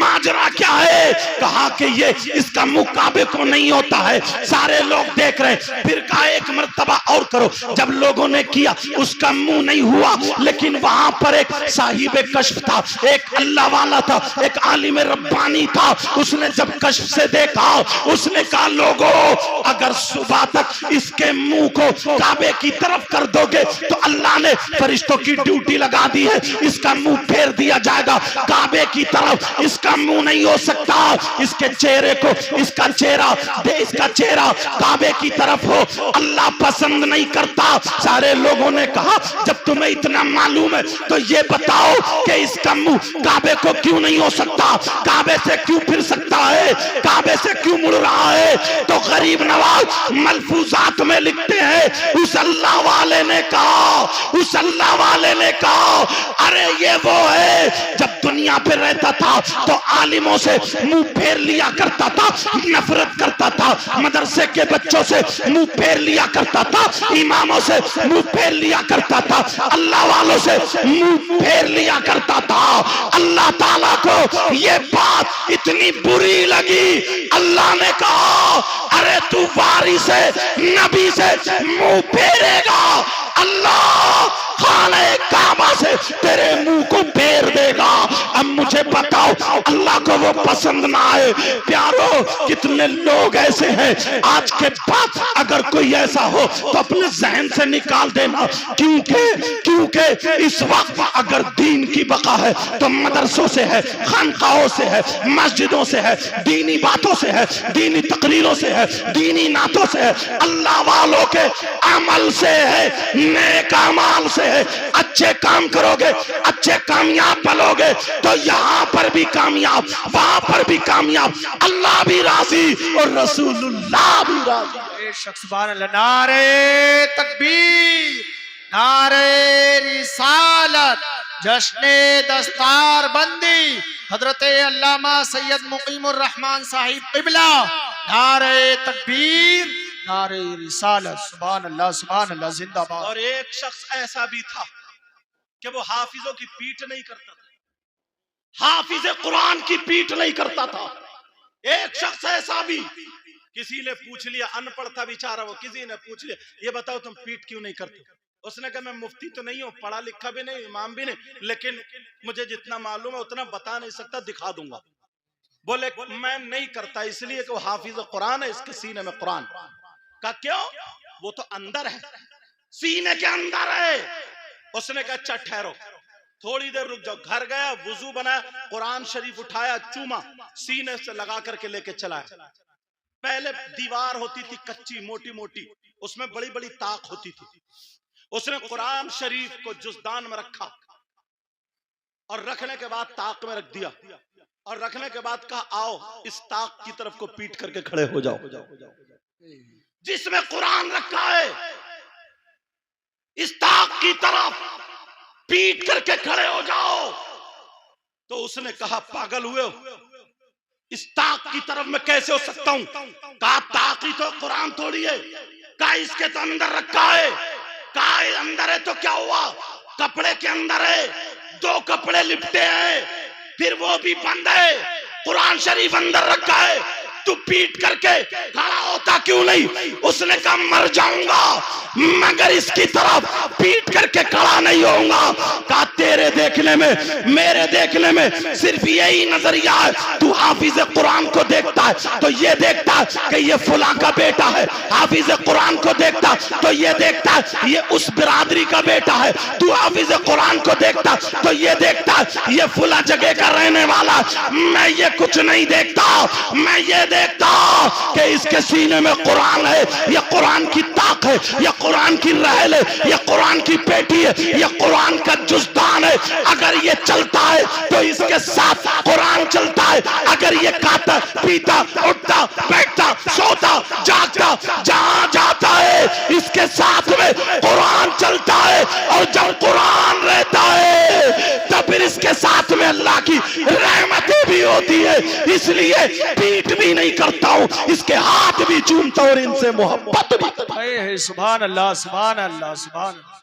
S1: माजरा क्या है। कहा कि ये इसका मुंह काबे को नहीं होता है, सारे लोग देख रहे। फिर कहा एक मर्तबा और करो। जब लोगों ने किया उसका मुंह नहीं हुआ, लेकिन वहां पर एक साहिब कश्फ था, एक अल्लाह वाला था, एक आलिम रब्बानी था। उसने जब कश्फ से देखा, उसने कहा लोगों अगर सुबह तक इसके मुंह को काबे की तरफ कर दोगे तो अल्लाह ने फरिश्तों की ड्यूटी लगा दी है, इसका मुंह फेर दिया जाएगा काबे की तरफ। इसका मुंह नहीं हो सकता, इसके चेहरे को, इसका चेहरा काबे की तरफ हो, अल्लाह पसंद नहीं करता। सारे लोगों ने कहा जब तुम्हें इतना मालूम है तो ये बताओ कि इसका मुंह काबे को क्यों नहीं हो सकता, काबे से क्यों फिर सकता है, काबे से क्यों मुड़ रहा है। तो गरीब नवाज मलफूजात में लिखते हैं उस अल्लाह वाले ने कहा, उस अल्लाह वाले ने कहा अरे ये वो है जब दुनिया पे रहता था तो आलिमों से मुंह फेर लिया करता था, नफरत करता था, मदरसे के बच्चों से मुंह फेर लिया करता था, इमामों से मुंह फेर लिया करता था, अल्लाह वालों से मुंह फेर लिया करता था। अल्लाह ताला को ये बात इतनी बुरी लगी, अल्लाह ने कहा अरे तू वारिस है, नबी से मुंह फेरेगा, अल्लाह खाने काबा से तेरे मुंह को फेर देगा। अब मुझे बताओ अल्लाह को वो पसंद ना आए। प्यारो कितने लोग ऐसे हैं, आज के बाद अगर कोई ऐसा हो तो अपने जहन से निकाल देना, क्योंकि इस वक्त अगर दीन की बका है तो मदरसों से है, खानकाहों से है, मस्जिदों से है, दीनी बातों से है, दीनी तकरीरों से है, दीनी नातों से है, अल्लाह वालों के अमल से है, नेक अमाल से है। अच्छे काम करोगे, अच्छे कामयाब बनोगे तो यहाँ पर भी कामयाब, वहां पर भी कामयाब, अल्लाह भी राजी और रसूलुल्लाह भी राजी।
S2: सुभान अल्लाह। नारे तकबीर, नारे रिसालत, जश्ने दस्तार बंदी हजरत अल्लामा सैयद मुकीमुर रहमान साहिब क़िबला। नारे तकबीर, नारे रिसालत, सुभान अल्लाह जिंदाबाद।
S1: और एक शख्स ऐसा भी था कि वो हाफिजों की पीठ नहीं करता था, हाफिज कुरान की पीठ नहीं करता था। एक शख्स ऐसा भी, किसी ने पूछ लिया, अनपढ़ था बेचारा वो, किसी ने पूछ लिया ये बताओ तुम पीठ क्यों नहीं करते। उसने कहा मैं मुफ्ती तो नहीं हूँ, पढ़ा लिखा भी नहीं, इमाम भी नहीं, लेकिन मुझे जितना मालूम है उतना बता नहीं सकता, दिखा दूंगा। बोले मैं नहीं करता इसलिए कि वो हाफिज कुरान है, इसके सीने में कुरान का। क्यों? वो तो अंदर है, सीने के अंदर है। उसने कहा अच्छा ठहरो, थोड़ी देर रुक जाओ। घर गया, वुजू बनाया, कुरान शरीफ उठाया, चूमा, सीने से लगा करके लेके चला। पहले दीवार होती थी कच्ची मोटी मोटी, उसमें बड़ी बड़ी ताक होती थी। उसने कुरान शरीफ को जुज़दान में रखा और रखने के बाद ताक में रख दिया और रखने के बाद कहा आओ इस ताक की तरफ को पीट करके खड़े हो जाओ, जिसमें कुरान रखा है। इस ताक की तरफ पीट करके खड़े हो जाओ। तो उसने कहा पागल हुए हो, इस ताक की तरफ मैं कैसे हो सकता हूं? कहा ताक ही तो कुरान थोड़ी है, कहा इसके तो अंदर रखा है। कहा अंदर है तो क्या हुआ, कपड़े के अंदर है, 2 कपड़े लिपटे हैं, फिर वो भी बंद है, कुरान शरीफ अंदर रखा है, तू पीट करके खड़ा होता क्यों नहीं? उसने कहा मर जाऊंगा मगर इसकी तरफ पीट करके खड़ा नहीं होऊंगा। कहा तेरे देखने में मेरे देखने में सिर्फ यही नजरिया है, तू हाफिज कुरान को देखता है तो ये देखता है कि ये फुला का बेटा है, हाफिज कुरान को देखता तो ये देखता है ये उस बिरादरी का बेटा है, तू हाफिज कुरान को देखता तो ये देखता है ये फुला जगह का रहने वाला। मैं ये कुछ नहीं देखता, मैं ये देखता कि इसके सीने में कुरान है, ये कुरान की ताक है, ये कुरान की रहल है, ये कुरान की पेटी है, ये कुरान का जुस्तान है। अगर ये चलता है तो इसके साथ कुरान चलता है। अगर ये खाता पीता उठता बैठता सोता जागता जहां जाता है इसके साथ में कुरान चलता है। और जब कुरान रहता है तब फिर इसके साथ में अल्लाह की रहमतें भी होती है। इसलिए पीठ भी नहीं करता हूं, इसके हाथ भी चूमता हूं और इनसे मोहब्बत भी।
S2: सुभान अल्लाह सुभान अल्लाह सुभान अल्लाह।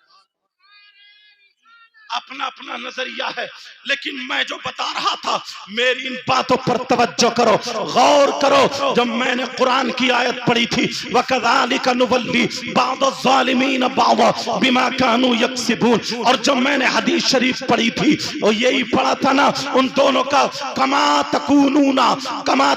S1: अपना अपना नजरिया है, लेकिन मैं जो बता रहा था मेरी इन बातों पर तवज्जो करो, गौर करो। जब मैंने कुरान की आयत पढ़ी थी वकज़ालिका नुवल्ली बाज़-ज़ालिमीन बाज़ बिमा कानू यक्सिबून, और जब मैंने हदीस शरीफ पढ़ी थी और यही पढ़ा था ना उन दोनों का कमा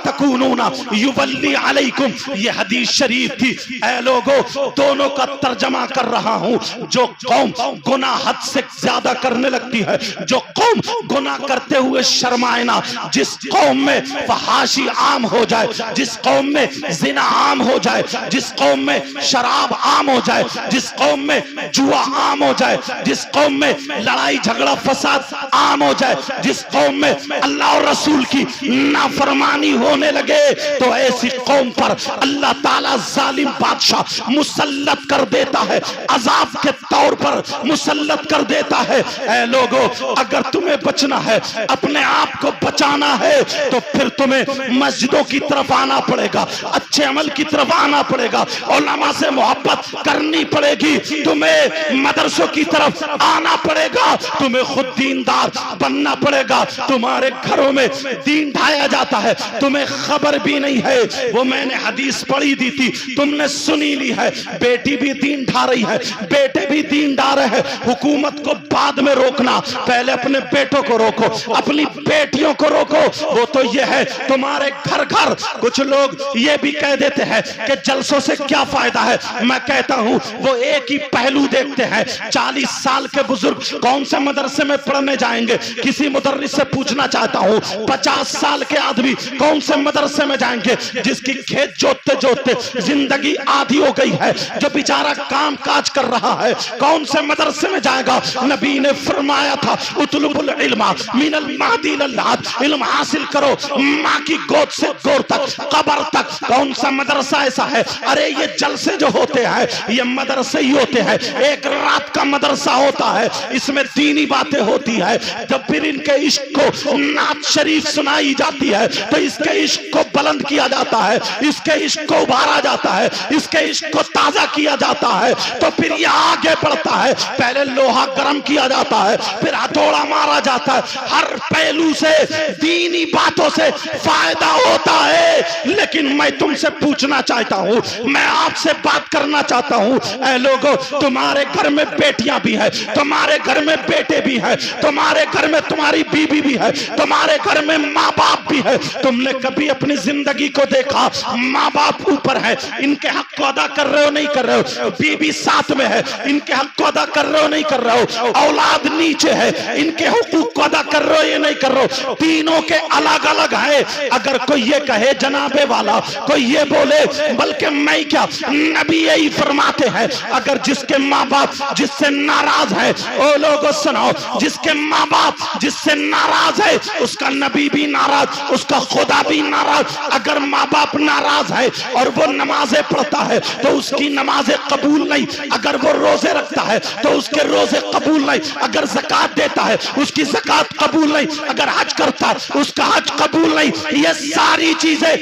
S1: तकूनूना युवल्ली अलैकुम, ये हदीस शरीफ थी। ऐ लोगों दोनों का तर्जमा कर रहा हूं। जो कौम गुनाह हद से ज्यादा करने लगती है, जो कौम गुनाह करते हुए शर्माए ना, जिस कौम में फहाशी आम हो जाए, जिस कौम में जिना आम हो जाए, जिस कौम में शराब आम हो जाए, जिस कौम में जुआ आम हो जाए, जिस कौम में लड़ाई झगड़ा फसाद आम हो जाए, जिस कौम में अल्लाह और रसूल की नाफरमानी होने लगे, तो ऐसी कौम पर अल्लाह ताला जालिम बादशाह मुसल्लत कर देता है, अजाब के तौर पर मुसल्लत कर देता है। ऐ लोगों अगर तुम्हें बचना है, अपने आप को बचाना है, तो फिर तुम्हें मस्जिदों की तरफ आना पड़ेगा, अच्छे अमल की तरफ आना पड़ेगा, उलमा से मोहब्बत करनी पड़ेगी, तुम्हें मदरसों की तरफ आना पड़ेगा, तुम्हें खुद दीनदार बनना पड़ेगा। तुम्हारे घरों में दीन ढाया जाता है, तुम्हें खबर भी नहीं है। वो मैंने हदीस पढ़ी दी थी, तुमने सुनी ली है। बेटी भी दीन ढा रही है, बेटे भी दीन ढा रहे हैं। हुकूमत को बाद में रोकना, पहले अपने बेटों को रोको, अपनी बेटियों को रोको। वो तो ये है तुम्हारे घर घर। कुछ लोग ये भी कह देते हैं कि जलसों से क्या फायदा है। मैं कहता हूं वो एक ही पहलू देखते हैं। 40 साल के बुजुर्ग कौन से मदरसे में पढ़ने जाएंगे? किसी मुदर्रिस से पूछना चाहता हूं। 50 साल के आदमी कौन से मदरसे में जाएंगे? जिसकी खेत जोतते जोतते जिंदगी आधी हो गई है, जो बेचारा काम काज कर रहा है, कौन से मदरसे में जाएगा? नबी ने फरमाया था उतलुबुल इल्मा मिनल महदी इलल लाद, इल्म हासिल करो माँ की गोद से गोर तक, कब्र तक। कौन सा मदरसा ऐसा है? अरे ये जलसे जो होते हैं ये मदरसे ही होते हैं। एक रात का मदरसा होता है, इसमें दीनी बातें होती है। जब फिर इनके इश्क को नात शरीफ सुनाई जाती है तो इसके इश्क को बुलंद किया जाता है, इसके इश्क को उभारा जाता है, इसके इश्क को ताजा किया जाता है। तो फिर ये आगे बढ़ता है। पहले लोहा गर्म किया जाता है, फिर हथौड़ा मारा जाता है। हर पहलू से दीनी बातों से फायदा होता है। लेकिन मैं तुमसे पूछना चाहता हूं, मैं आपसे बात करना चाहता हूं। ऐ लोगों तुम्हारे घर में बेटियां भी है, तुम्हारे घर में बेटे भी है, तुम्हारे घर में तुम्हारी बीवी भी है, तुम्हारे घर में माँ बाप भी है। तुमने कभी अपनी जिंदगी को देखा माँ बाप ऊपर है, इनके हक को अदा कर रहे हो नहीं कर रहे हो? बीवी साथ में है, इनके हक को अदा कर रहे हो नहीं कर रहे हो? औलाद औलाद नीचे है, इनके हुकूक को अदा कर रहे हो ये नहीं कर रहे हो, तीनों के अलग अलग है। अगर कोई ये कहे जनाबे वाला, कोई ये बोले, बल्कि मैं क्या, नबी यही फरमाते हैं, अगर जिसके माँ बाप जिससे नाराज है, ओ लोगों सुनो, जिसके माँ बाप जिससे नाराज है उसका नबी भी नाराज, उसका खुदा भी नाराज। अगर माँ बाप नाराज है और वो नमाजें पढ़ता है तो उसकी नमाजें कबूल नहीं, अगर वो रोजे रखता है तो उसके रोजे कबूल नहीं, अगर ज़कात देता है उसकी ज़कात कबूल नहीं, अगर हज करता है उसका हज कबूल नहीं। ये सारी चीजें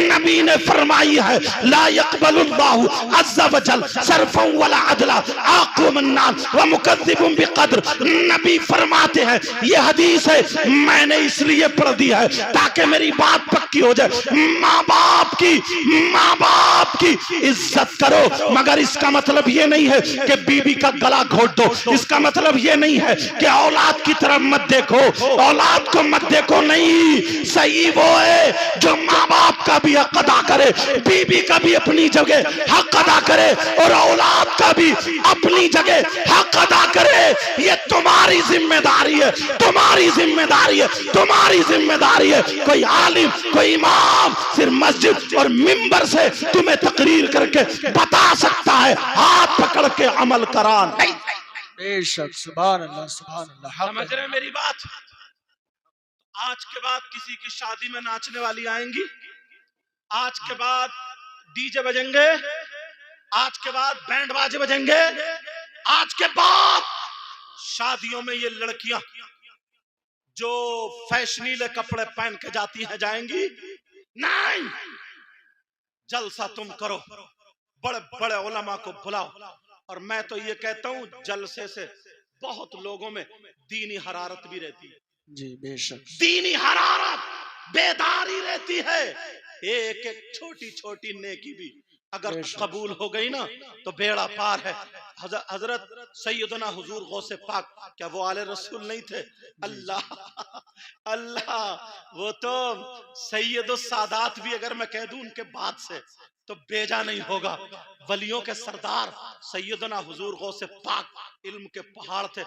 S1: नबी ने फरमाई है। ला यक़बलुल्लाहु अज़्ज़ा वजल सर्फ़न वला अदला आक़ुमन्नान व मुकज़्ज़िबुन बिक़द्र। नबी फरमाते हैं, ये हदीस है, मैंने इसलिए पढ़ दी है ताकि मेरी बात पक्की हो जाए। माँ बाप की इज्जत करो, मगर इसका मतलब ये नहीं है कि बीबी का गला घोट दो, इसका मतलब ये नहीं है कि औलाद की तरफ मत देखो, औलाद को मत देखो, नहीं। सही वो है जो माँ बाप का भी हक अदा करे, बीबी का भी अपनी जगह हक अदा करे और औलाद का भी अपनी जगह हक अदा करे। ये तुम्हारी जिम्मेदारी है, तुम्हारी जिम्मेदारी है, तुम्हारी जिम्मेदारी है। कोई आलिम, कोई इमाम सिर्फ मस्जिद और मिंबर से तुम्हें तकरीर करके बता सकता है, हाथ पकड़ के अमल करा नहीं।
S2: बेशक, सुभान अल्लाह, सुभान अल्लाह।
S1: समझ रहे हैं मेरी बात? आज के बाद किसी की शादी में नाचने वाली आएंगी, आज के बाद डीजे बजेंगे, आज के बाद बैंड बाजे बजेंगे, आज के बाद शादियों में ये लड़कियां जो फैशनीले कपड़े पहन के जाती हैं जाएंगी नहीं। जलसा तुम करो, बड़े बड़े उलमा को बुलाओ, और मैं तो ये कहता हूं जलसे से बहुत लोगों में दीनी हरारत भी रहती है।
S2: जी बेशक,
S1: दीनी हरारत, बेदारी रहती है। एक एक छोटी छोटी नेकी भी अगर कबूल हो गई ना तो बेड़ा पार है। हजरत सैयदना हुजूर गौसे पाक, क्या वो आले रसूल नहीं थे? अल्लाह अल्लाह, वो तो सैयद सादात भी अगर मैं कह दूं उनके बाद से तो बेजा नहीं होगा। वलियों के सरदार सैयदना हुजूर गौसे पाक इल्म के पहाड़ थे,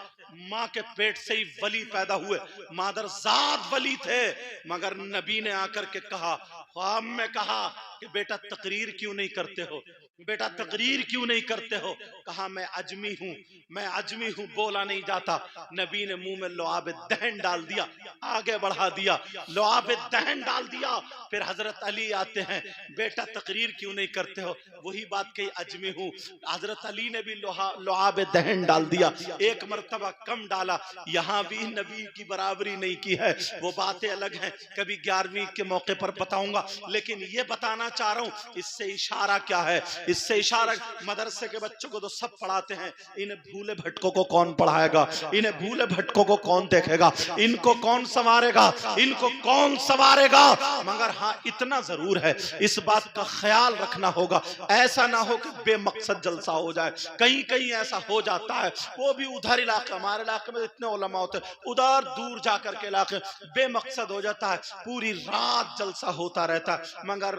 S1: माँ के पेट से ही वली पैदा हुए, मादरजाद वली थे। मगर नबी ने आकर के कहा, ख्वाब में कहा कि बेटा तकरीर क्यों नहीं करते हो, बेटा तकरीर क्यों नहीं करते हो? कहा मैं अजमी हूँ, मैं अजमी हूँ, बोला नहीं जाता। नबी ने मुंह में लुआब दहन डाल दिया, आगे बढ़ा दिया, लुआब दहन डाल दिया। फिर हजरत अली आते हैं, बेटा तकरीर क्यों नहीं करते हो? वही बात कही, अजमी हूँ। हजरत अली ने भी लुआब दहन डाल दिया, एक मर्तबा कम डाला। यहाँ भी नबी की बराबरी नहीं की है, वो बातें अलग हैं, कभी 11वीं के मौके पर बताऊंगा। लेकिन ये बताना चाह रहा हूँ, इससे इशारा क्या है? इससे इशारा, मदरसे के बच्चों को तो सब पढ़ाते हैं, इन्हें भूले भटकों को कौन पढ़ाएगा? इन्हें भूले भटकों को कौन देखेगा? इनको कौन संवारेगा? इनको कौन संवारेगा? मगर हाँ इतना जरूर है, इस बात का ख्याल रखना होगा, ऐसा ना हो कि बेमकसद जलसा हो जाए। कहीं कहीं ऐसा हो जाता है, वो भी उधर इलाके, हमारे इलाके में इतने उलमा होते हैं, उधर दूर जाकर के इलाके बेमकसद हो जाता है, पूरी रात जलसा होता रहता है, मगर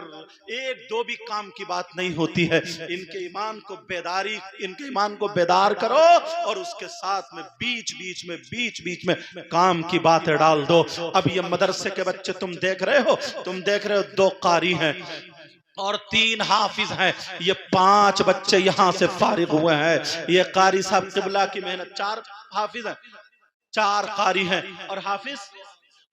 S1: एक दो भी काम की बात नहीं होती है। इनके ईमान को बेदारी, इनके ईमान को बेदार करो और उसके साथ में बीच बीच में काम की बातें डाल दो। अब ये मदरसे के बच्चे तुम देख रहे हो, 2 कारी हैं और 3 हाफिज हैं, ये 5 बच्चे यहाँ से फारिग हुए हैं। ये कारी साहब किबला की मेहनत, 4 हाफिज हैं, 4 कारी हैं और हाफिज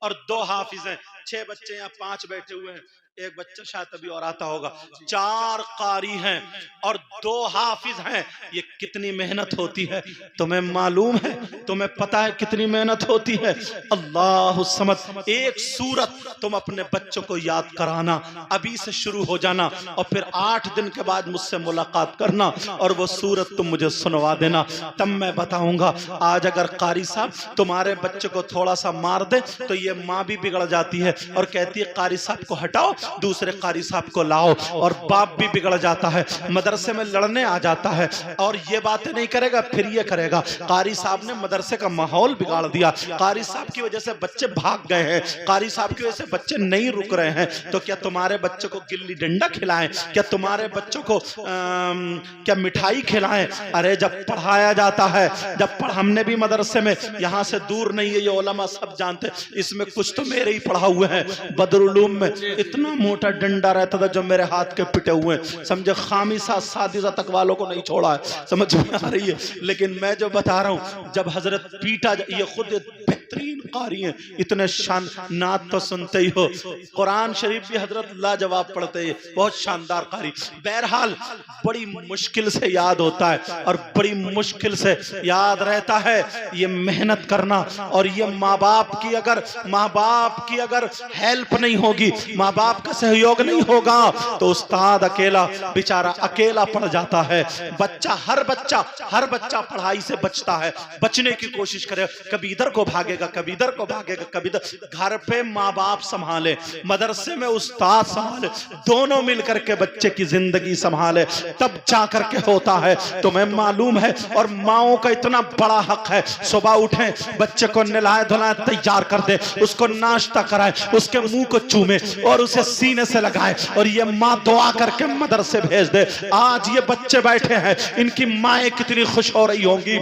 S1: और 2 हाफिज हैं, 6 बच्चे यहाँ 5 बैठे हुए हैं, एक बच्चा शायद अभी और आता होगा। 4 कारी हैं और 2 हाफिज हैं। ये कितनी मेहनत होती है तुम्हें मालूम है? तुम्हें पता है कितनी मेहनत होती है? अल्लाह समद। एक सूरत तुम अपने बच्चों को याद कराना, अभी से शुरू हो जाना और फिर 8 दिन के बाद मुझसे मुलाकात करना और वो सूरत तुम मुझे सुनवा देना, तब मैं बताऊंगा। आज अगर कारी साहब तुम्हारे बच्चे को थोड़ा सा मार दे तो ये माँ भी बिगड़ जाती है और कहती है कारी साहब को हटाओ, दूसरे कारी साहब को लाओ। और बाप भी बिगड़ जाता है, मदरसे में लड़ने आ जाता है और ये बातें नहीं करेगा, फिर ये करेगा। कारी साहब ने मदरसे का माहौल बिगाड़ दिया, कारी साहब की वजह से बच्चे भाग गए हैं, कारी साहब की वजह से बच्चे नहीं रुक रहे हैं। तो क्या तुम्हारे बच्चों को गिल्ली डंडा खिलाएं? क्या तुम्हारे बच्चों को क्या मिठाई खिलाएं? अरे जब पढ़ाया जाता है, हमने भी मदरसे में, यहाँ से दूर नहीं है, ये उलमा सब जानते, इसमें कुछ तो मेरे ही पढ़ा हुए हैं। बदरुलूम में इतना मोटा डंडा रहता था जो मेरे हाथ के पिटे हुए, समझे, खामिसा सादिसा तक वालों को नहीं छोड़ा है, समझ में आ रही है। लेकिन मैं जो बता रहा हूँ, जब हजरत पीटा, ये खुद बेहतरीन कारी हैं, इतने शान, नात तो सुनते ही हो, कुरान शरीफ भी हजरत लाजवाब पढ़ते हैं, बहुत शानदार कारी। बहरहाल बड़ी मुश्किल से याद होता है और बड़ी मुश्किल से याद रहता है। ये मेहनत करना, और ये माँ बाप की अगर हेल्प नहीं होगी, माँ बाप का सहयोग नहीं होगा, तो उस्ताद अकेला, बेचारा अकेला पड़ जाता है। हर बच्चा पढ़ाई से बचता है, बचने की कोशिश करे, कभी इधर को भागेगा, कभी इधर को भागेगा, कभी इधर। घर पे माँ बाप संभाले, मदरसे में उस्ताद संभाले, दोनों मिलकर के बच्चे की जिंदगी संभाले, तब जाकर के होता है। तुम्हें मालूम है, और माओं का इतना बड़ा हक है, सुबह उठे, बच्चे को नहलाए धुलाए तैयार कर दे, उसको नाश्ता कराए, उसके मुंह को चूमे और उसे सीने से लगाए, और ये माँ दुआ करके मदरसे भेज दे। आज ये बच्चे बैठे हैं, इनकी माएं कितनी खुश हो रही होंगी।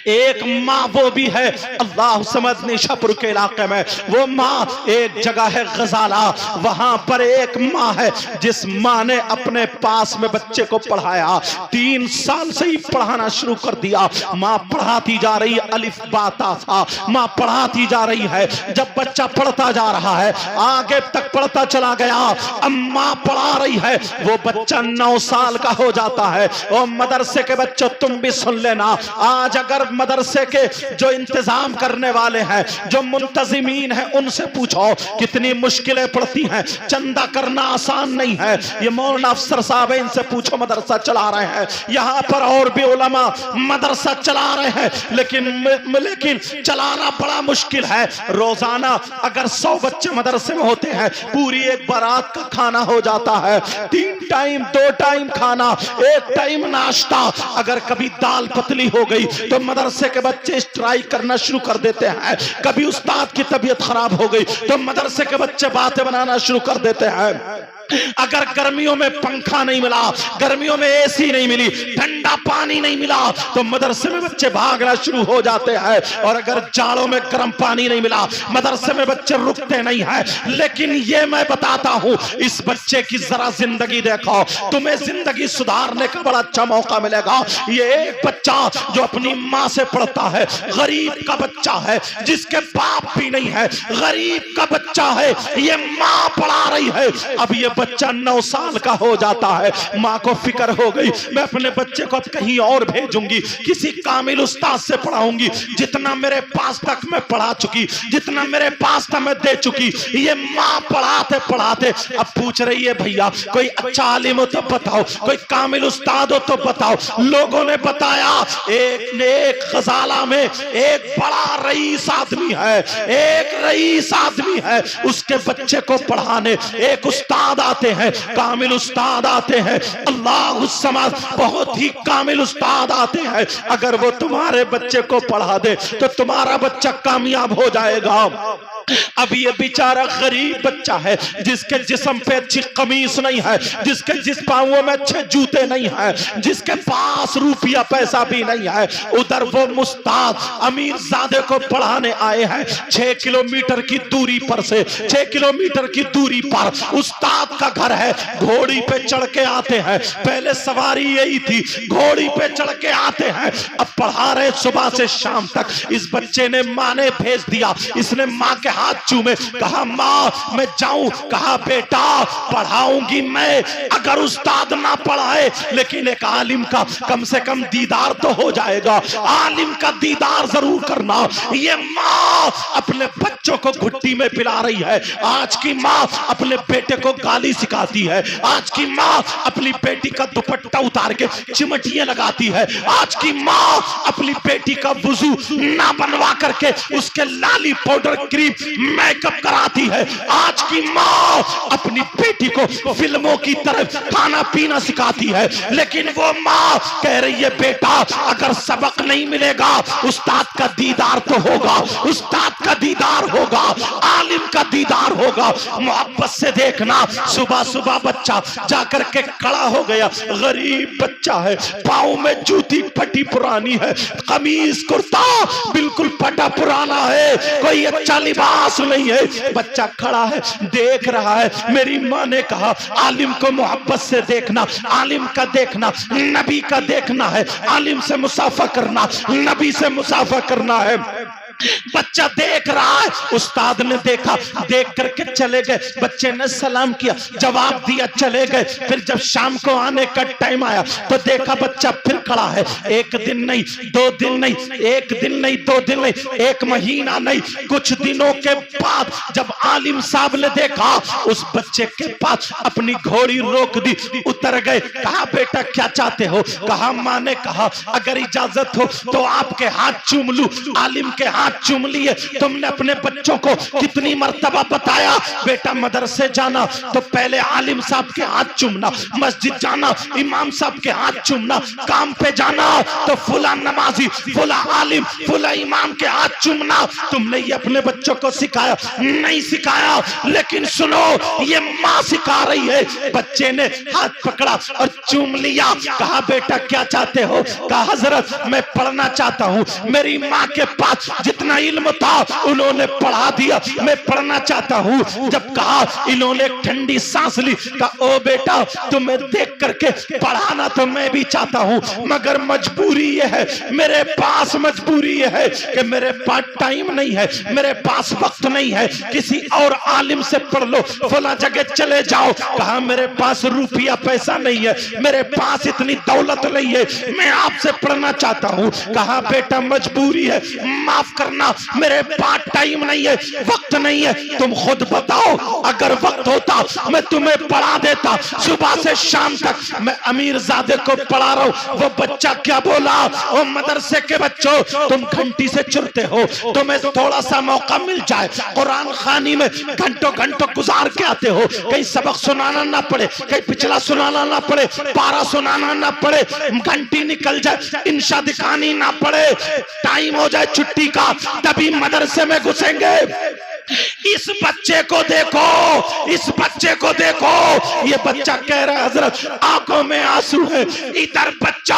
S1: एक माँ वो भी है, अल्लाह समझनी, शाहपुर के इलाके में वो माँ, एक जगह है गजाला, वहां पर एक माँ है जिस माँ ने अपने पास में बच्चे को पढ़ाया, 3 साल से ही पढ़ाना शुरू कर दिया। माँ पढ़ाती जा रही है, अलिफ बा ता सा, माँ पढ़ाती जा रही है। जब बच्चा पढ़ता जा रहा है, आगे तक पढ़ता चला गया, अब माँ पढ़ा रही है, वो बच्चा 9 साल का हो जाता है। और मदरसे के बच्चों, तुम भी सुन लेना, आज अगर मदरसे के जो इंतजाम करने वाले हैं, जो मुंतजिमीन हैं, उनसे पूछो कितनी मुश्किलें पड़ती हैं, चंदा करना आसान नहीं है। ये मौलाना अफसर साहब है, इनसे पूछो, मदरसा चला रहे हैं, यहाँ पर और भी उलमा मदरसा चला रहे हैं, लेकिन चलाना बड़ा मुश्किल है। रोजाना अगर 100 बच्चे मदरसे में होते हैं, पूरी एक बारात का खाना हो जाता है, 3 टाइम 2 टाइम खाना, 1 टाइम नाश्ता। अगर कभी दाल पतली हो गई तो मदरसे के बच्चे स्ट्राइक करना शुरू कर देते हैं। कभी उस्ताद की तबीयत खराब हो गई तो मदरसे के बच्चे बातें बनाना शुरू कर देते हैं। अगर गर्मियों में पंखा नहीं मिला, गर्मियों में एसी नहीं मिली, ठंडा पानी नहीं मिला, तो मदरसे में बच्चे भागना शुरू हो जाते हैं। और अगर जाड़ों में गर्म पानी नहीं मिला, मदरसे में बच्चे रुकते नहीं हैं। लेकिन ये मैं बताता हूं, इस बच्चे की जरा जिंदगी देखो, तुम्हें जिंदगी सुधारने का बड़ा अच्छा मौका मिलेगा। ये एक बच्चा जो अपनी माँ से पढ़ता है, गरीब का बच्चा है, जिसके बाप भी नहीं है, गरीब का बच्चा है, ये माँ पढ़ा रही है। अब ये बच्चा 9 साल का हो जाता है, माँ को फिक्र हो गई, मैं अपने बच्चे को कहीं और भेजूंगी, किसी कामिल उस्ताद से पढ़ाऊंगी, जितना मेरे पास तक मैं पढ़ा चुकी, जितना मेरे पास तक मैं दे चुकी। ये माँ पढ़ाते पढ़ाते अब पूछ रही है, भैया कोई अच्छा आलिम हो तो बताओ, कोई कामिल उस्ताद हो तो बताओ। लोगों ने बताया, एक गजाला में एक बड़ा रईस आदमी है, एक रईस आदमी है, उसके बच्चे को पढ़ाने एक उस्ताद आते हैं, कामिल उस्ताद आते हैं, अल्लाह समझ, बहुत ही कामिल उस्ताद आते हैं। अगर वो तुम्हारे बच्चे को पढ़ा दे तो तुम्हारा बच्चा कामयाब हो जाएगा। अब ये बेचारा गरीब बच्चा है, जिसके जिस्म पे अच्छी कमीज नहीं है, जिसके जिस पांवों में अच्छे जूते नहीं है, जिसके पास रुपया पैसा भी नहीं है, उधर वो मुस्ताद अमीरजादे को पढ़ाने आए हैं। 6 किलोमीटर की दूरी पर से 6 किलोमीटर की दूरी पर उस्ताद का घर है। घोड़ी पे चढ़ के आते हैं, पहले सवारी यही थी, घोड़ी पे चढ़ के आते हैं। अब पढ़ा रहे सुबह से शाम तक। इस बच्चे ने माँ ने भेज दिया, इसने माँ के हाथ चूमे, कहा माँ मैं जाऊं, कहा बेटा पढ़ाऊंगी मैं, अगर उस्ताद ना पढ़ाए लेकिन एक आलिम का कम से कम दीदार तो हो जाएगा, आलिम का दीदार जरूर करना। ये माँ अपने बच्चों को घुट्टी में पिला रही है। आज की माँ अपने बेटे को गाली सिखाती है, आज की माँ अपनी बेटी का दुपट्टा उतार के चिमटियां लगाती है, आज की माँ अपनी बेटी का वुजू ना बनवा करके उसके लाली पाउडर क्रीम मेकअप कराती है। आज की माँ अपनी बेटी को फिल्मों की तरफ खाना पीना सिखाती है, लेकिन वो माँ कह रही है बेटा अगर सबक नहीं मिलेगा उस्ताद का दीदार तो होगा, उस्ताद का दीदार होगा, आलिम का दीदार होगा। मोहब्बत से देखना। सुबह सुबह बच्चा जाकर के खड़ा हो गया, गरीब बच्चा है, पाँव में जूती फटी पुरानी है, कमीज कुर्ता बिल्कुल फटा पुराना है, कोई अच्छा लिबास नहीं है। बच्चा खड़ा है, देख रहा है। मेरी माँ ने कहा आलिम को मोहब्बत से देखना, आलिम का देखना, नबी का देखना है, आलिम से मुसाफा करना, नबी से मुसाफा करना है। बच्चा देख रहा है, उस्ताद ने देखा, देख करके चले गए। बच्चे ने सलाम किया, जवाब दिया, चले गए। फिर जब शाम को आने का टाइम आया तो देखा बच्चा फिर खड़ा है। एक दिन नहीं, 2 दिन नहीं, 1 दिन नहीं, 2 दिन नहीं, 1 महीना नहीं, कुछ दिनों के बाद जब आलिम साहब ने देखा उस बच्चे के पास अपनी घोड़ी रोक दी, उतर गए। कहा बेटा क्या चाहते हो? कहा माँ ने कहा अगर इजाजत हो तो आपके हाथ चूम लूं। आलिम के हाथ चूम लिए। तुमने अपने बच्चों को कितनी मर्तबा बताया बेटा मदरसे जाना तो पहले आलिम साहब के हाथ चूमना, मस्जिद जाना इमाम साहब के हाथ चूमना, काम पे जाना तो फुला नमाजी, फुला आलिम, फुला इमाम के हाथ चूमना। तुमने ये अपने बच्चों को सिखाया? नहीं सिखाया, लेकिन सुनो ये माँ सिखा रही है। बच्चे ने हाथ पकड़ा और चूम लिया। कहा बेटा क्या चाहते हो? कहा हजरत मैं पढ़ना चाहता हूँ। मेरी माँ के पास जितना इल्म था उन्होंने पढ़ा दिया, मैं पढ़ना चाहता हूँ। जब कहा इन्होंने ठंडी सांस ली। कहा ओ बेटा तुम्हें देख करके पढ़ाना तो मैं भी चाहता हूँ, मगर मजबूरी ये है, मेरे पास मजबूरी ये है कि मेरे पास टाइम नहीं है, मेरे पास वक्त नहीं है, किसी और आलिम से पढ़ लो, फला जगह चले जाओ। कहा मेरे पास रुपया पैसा नहीं है, मेरे पास इतनी दौलत नहीं है, मैं आपसे पढ़ना चाहता हूँ। कहा बेटा मजबूरी है, माफ करना, मेरे पास टाइम नहीं है, वक्त नहीं है, तुम खुद बताओ। अगर वक्त होता मैं तुम्हें पढ़ा देता, सुबह से शाम तक मैं अमीर ज़ादे को पढ़ा रहा हूँ। वो बच्चा क्या बोला? ओ मदरसे के बच्चों तुम घंटी से चुरते हो, तुम्हें थोड़ा सा मौका मिल जाए कुरान खानी में घंटों घंटों गुजार के आते हो, कहीं सबक सुनाना ना पड़े, कहीं पिछला सुनाना ना पड़े, पारा सुनाना ना पड़े, घंटी निकल जाए इंशा दिखानी ना पड़े, टाइम हो जाए छुट्टी का तभी मदरसे में घुसेंगे। इस बच्चे को देखो, इस बच्चे को देखो, ये बच्चा कह रहा है हजरत आंखों में आंसू है। इधर बच्चा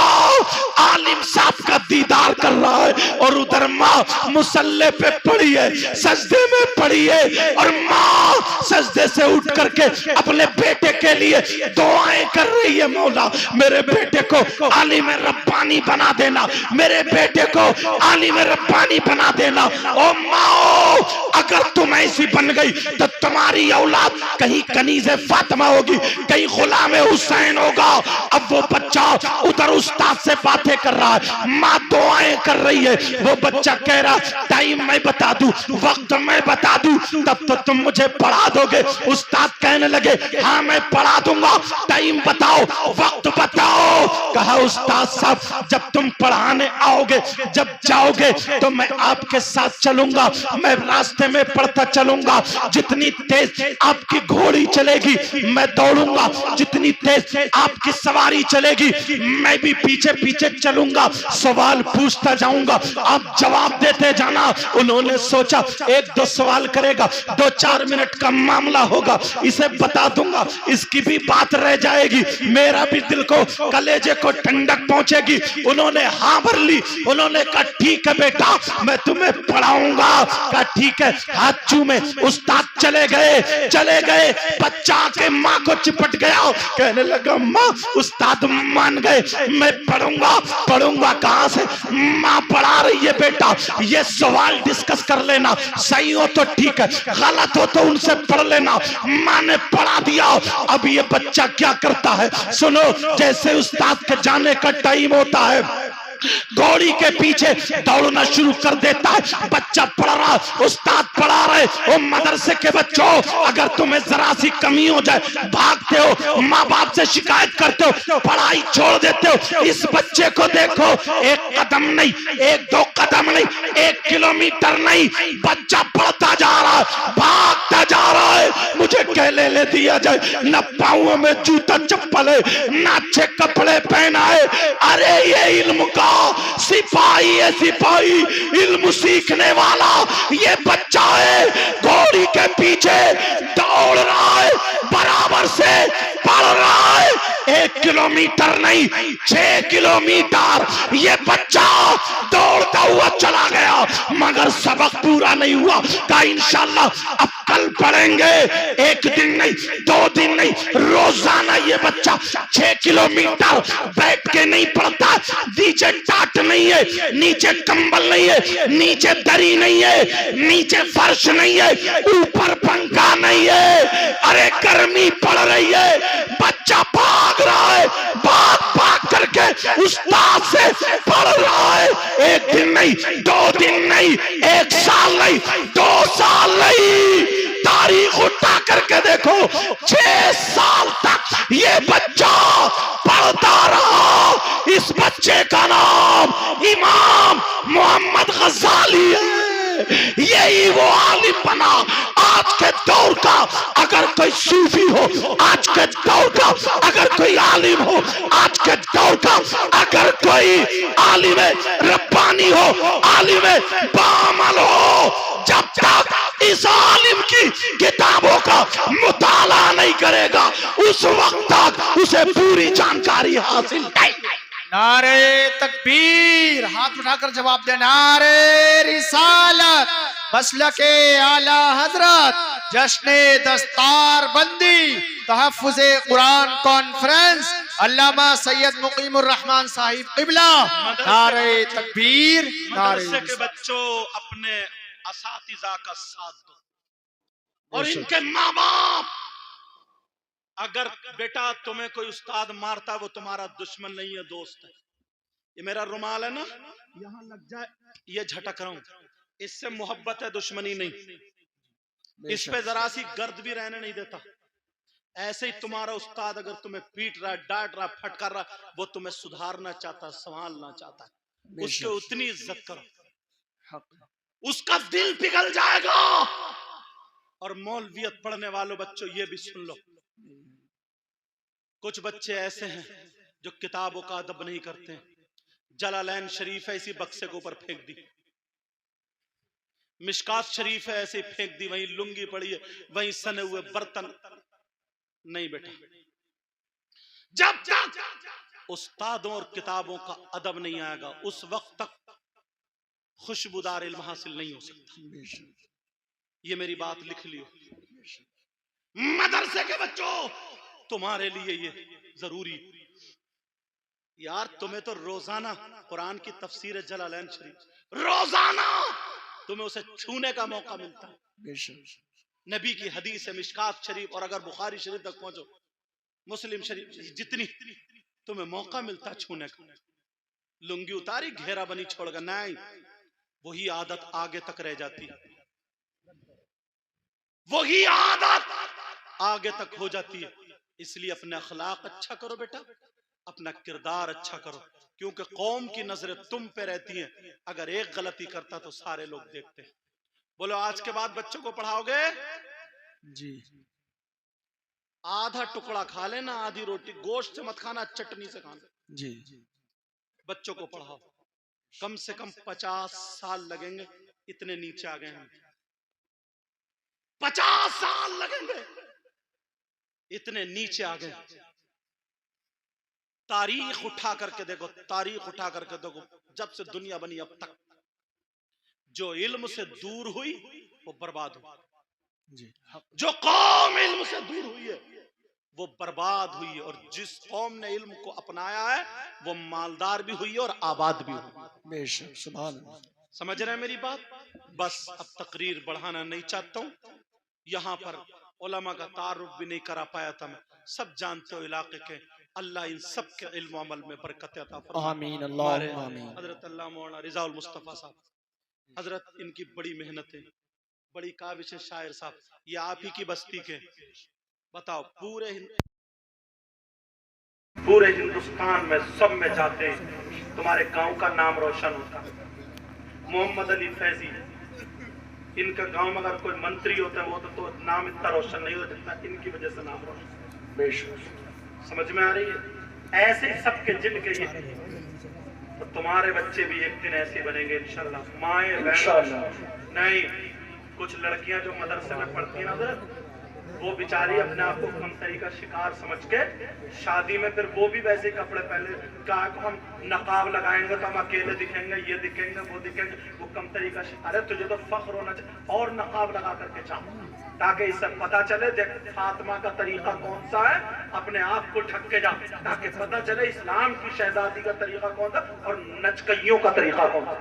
S1: आलिम साहब का दीदार कर रहा है और उधर माँ मुसल्ले पे पड़ी है, सजदे में पड़ी है, और माँ सजदे से उठ करके अपने बेटे के लिए दुआएं कर रही है। मौला मेरे बेटे को आलिम रब्बानी बना देना, मेरे बेटे को आलिम रब्बानी बना देना। ओ माँ अगर तुम ऐसी बन गई तो तुम्हारी औलाद कहीं कनीज़े फातिमा होगी, कहीं गुलाम हुसैन होगा। अब वो बच्चा उधर उस्ताद से बातें कर रहा है, माँ दुआएं कर रही है। वो बच्चा कह रहा टाइम मैं बता दूं, वक्त मैं बता दूं, तब तो तुम मुझे पढ़ा दोगे। उस्ताद कहने लगे हाँ मैं पढ़ा दूंगा, टाइम बताओ, वक्त बताओ। कहा उस्ताद साहब जब तुम पढ़ाने आओगे, जब जाओगे तो मैं आपके साथ चलूंगा, मैं रास्ते में पढ़ता चलूंगा, जितनी तेज आपकी घोड़ी चलेगी मैं दौड़ूंगा, जितनी तेज आपकी सवारी चलेगी मैं भी पीछे पीछे चलूंगा, सवाल पूछता जाऊंगा, आप जवाब देते जाना। उन्होंने सोचा 1-2 सवाल करेगा, 2-4 मिनट का मामला होगा, इसे बता दूंगा, इसकी भी बात रह जाएगी, मेरा भी दिल को कलेजे को ठंडक पहुंचेगी। उन्होंने हाँ भर ली। उन्होंने कहा ठीक है बेटा मैं तुम्हें पढ़ाऊंगा। कहा ठीक है, हाथ चूमे। उस्ताद चले गए। बच्चा के माँ को चिपट गया, कहने लगा माँ उस्ताद मान गए, मैं पढ़ूंगा कहाँ से? माँ पढ़ा रही है बेटा, ये सवाल डिस्कस कर लेना, सही हो तो ठीक है, गलत हो तो उनसे पढ़ लेना। माँ ने पढ़ा दिया। अब ये बच्चा क्या करता है सुनो, जैसे उस्ताद के जाने का टाइम होता है घोड़ी के पीछे दौड़ना शुरू कर देता है। बच्चा पढ़ रहा, उस्ताद पढ़ा रहे। ओ मदरसे के बच्चों अगर तुम्हें जरा सी कमी हो जाए भागते हो, माँ बाप से शिकायत करते हो, पढ़ाई छोड़ देते हो। इस बच्चे को देखो, 1 कदम नहीं, 1-2 कदम नहीं, 1 किलोमीटर नहीं, बच्चा बढ़ता जा रहा है, भागता जा रहा है। मुझे कहले ले दिया जाए, न पाँव में जूता चप्पल है, न अच्छे कपड़े पहना है। अरे ये इल्म का सिपाही है, सिपाही, इल्म सीखने वाला ये बच्चा है। घोड़ी के पीछे दौड़ रहा है, बराबर से पढ़ रहा है। 1 किलोमीटर नहीं, 6 किलोमीटर ये बच्चा दौड़ता हुआ चला गया, मगर सबक पूरा नहीं हुआ। का इंशाल्लाह अब कल पढ़ेंगे। 1 दिन नहीं, 2 दिन नहीं, रोजाना ये बच्चा 6 किलोमीटर बैठ के नहीं पढ़ता। नीचे टाट नहीं है, नीचे कंबल नहीं है, नीचे दरी नहीं है, नीचे फर्श नहीं है, ऊपर पंखा नहीं है। अरे गर्मी पड़ रही है, बच्चा भाग रहा है, भाग भाग करके उस्ताद से पढ़ रहा है। 1 दिन नहीं, 2 दिन नहीं, 1 साल नहीं, 2 साल नहीं, तारीख उठा करके देखो, 6 साल तक ये बच्चा पढ़ता रहा। इस बच्चे का नाम इमाम मोहम्मद गजाली है। यही वो आलिम बना। आज के दौर का अगर कोई सूफी हो, आज के दौर का अगर कोई आलिम हो, आज के दौर का अगर कोई आलिम रब्बानी हो, आलिम बामल हो, जब तक इस आलिम की किताबों का मुताला नहीं करेगा, उस वक्त तक उसे पूरी जानकारी हासिल नहीं।
S2: नारे तकबीर, हाथ उठाकर जवाब दे। नारे रिसालत, मसलके आला हजरत, जश्ने दस्तार बंदी, तहफ्फुज़े कुरान कॉन्फ्रेंस, अल्लामा सैयद मुकीमुर रहमान साहिब क़िबला। नारे तकबीर, नारे
S1: के बच्चों अपने असातिज़ा का साथ दो और इनके माँ बाप। अगर बेटा तुम्हें कोई उस्ताद मारता, वो तुम्हारा दुश्मन नहीं है, दोस्त है। ये मेरा रुमाल है ना, यहाँ लग जाए, ये झटक रहा हूं, इससे मोहब्बत है, दुश्मनी नहीं। इस पे जरा सी गर्द भी रहने नहीं देता। ऐसे ही तुम्हारा उस्ताद अगर तुम्हें पीट रहा है, डांट रहा, फटकार रहा, वो तुम्हें सुधारना चाहता, संभालना चाहता है, उसकी उतनी इज्जत करो, उसका दिल पिघल जाएगा। और मौलवियत पढ़ने वालों बच्चों, ये भी सुन लो, कुछ बच्चे ऐसे हैं जो किताबों का अदब नहीं करते। जलालैन शरीफ है, इसी बक्से के ऊपर फेंक दी। मिशकात शरीफ है, ऐसे फेंक दी। वहीं लुंगी पड़ी है, वहीं सने हुए बर्तन। नहीं बेटा, जब तक उस्तादों और किताबों का अदब नहीं आएगा, उस वक्त तक खुशबूदार इल्म हासिल नहीं हो सकता। ये मेरी बात लिख लियो। मदरसे के बच्चों, तुम्हारे लिए ये जरूरी। यार तुम्हें तो रोजाना कुरान की तफसीर जलालैन शरीफ, रोजाना तुम्हें उसे छूने का मौका मिलता है। नबी की हदीस है, मिशकात शरीफ, और अगर बुखारी शरीफ तक पहुंचो, मुस्लिम शरीफ, जितनी तुम्हें मौका मिलता है छूने का। लुंगी उतारी, घेरा बनी छोड़कर, नहीं, वही आदत आगे तक रह जाती है, वही आदत आगे तक हो जाती है। इसलिए अपने अखलाक अच्छा करो बेटा, अपना किरदार अच्छा करो, क्योंकि कौम की नजरें तुम पे रहती हैं। अगर एक गलती करता तो सारे लोग देखते हैं। बोलो, आज के बाद बच्चों को पढ़ाओगे
S2: जी,
S1: आधा टुकड़ा खा लेना, आधी रोटी, गोश्त से मत खाना, चटनी से खाना
S2: जी।
S1: बच्चों को पढ़ाओ। कम से कम 50 साल लगेंगे, इतने नीचे आ गए हैं। 50 साल लगेंगे, इतने नीचे आ गए। तारीख उठा करके देखो, तारीख उठा करके देखो, जब से दुनिया बनी अब तक जो इल्म से दूर हुई वो बर्बाद हुई जी। जो कौम इल्म से दूर हुई है वो बर्बाद हुई है, और जिस कौम ने इल्म को अपनाया है वो मालदार भी हुई है और आबाद भी हुई।
S2: बेशक, सुभान अल्लाह।
S1: समझ रहे हैं मेरी बात? बस अब तकरीर बढ़ाना नहीं चाहता हूँ। यहाँ पर उलमा का तारुफ भी नहीं करा पाया था मैं। सब जानते हो इलाके के। अल्लाह इन सब के इल्म अमल में बरकत अता फरमाए।
S2: आमीन, अल्लाहुम्मा आमीन।
S1: हजरत अल्लाह मौलाना रिजाउल मुस्तफा साहब, हजरत इनकी बड़ी मेहनत है, बड़ी काबिश शायर साहब, ये आप ही की बस्ती के। बताओ, पूरे हिंदुस्तान में सब में जाते हैं, तुम्हारे गांव का नाम रोशन होता है।
S3: मोहम्मद अली फैजी, इनका गांव में अगर कोई मंत्री होता है वो तो नाम इतना रोशन नहीं होता जितना इनकी वजह से नाम रोशन। बेशक समझ में आ रही है? ऐसे सबके जिनके ये, तो तुम्हारे बच्चे भी एक दिन ऐसे बनेंगे इंशाल्लाह। माए नहीं, कुछ लड़कियां जो मदरसे में पढ़ती हैं ना, वो बेचारी अपने आप को कमतरी का शिकार समझ के शादी में फिर वो भी वैसे कपड़े पहले, कहा को हम नकाब लगाएंगे तो हम अकेले दिखेंगे, ये दिखेंगे वो दिखेंगे, वो कमतरी का शिकार। अरे तुझे तो फख्र होना चाहिए और नकाब लगा करके जा, ताकि इससे पता चले देख फातिमा का तरीका कौन सा है, अपने आप को ढक के जा, ताकि पता चले इस्लाम की शहजादी का तरीका कौन सा और नचकइयों का तरीका कौन सा।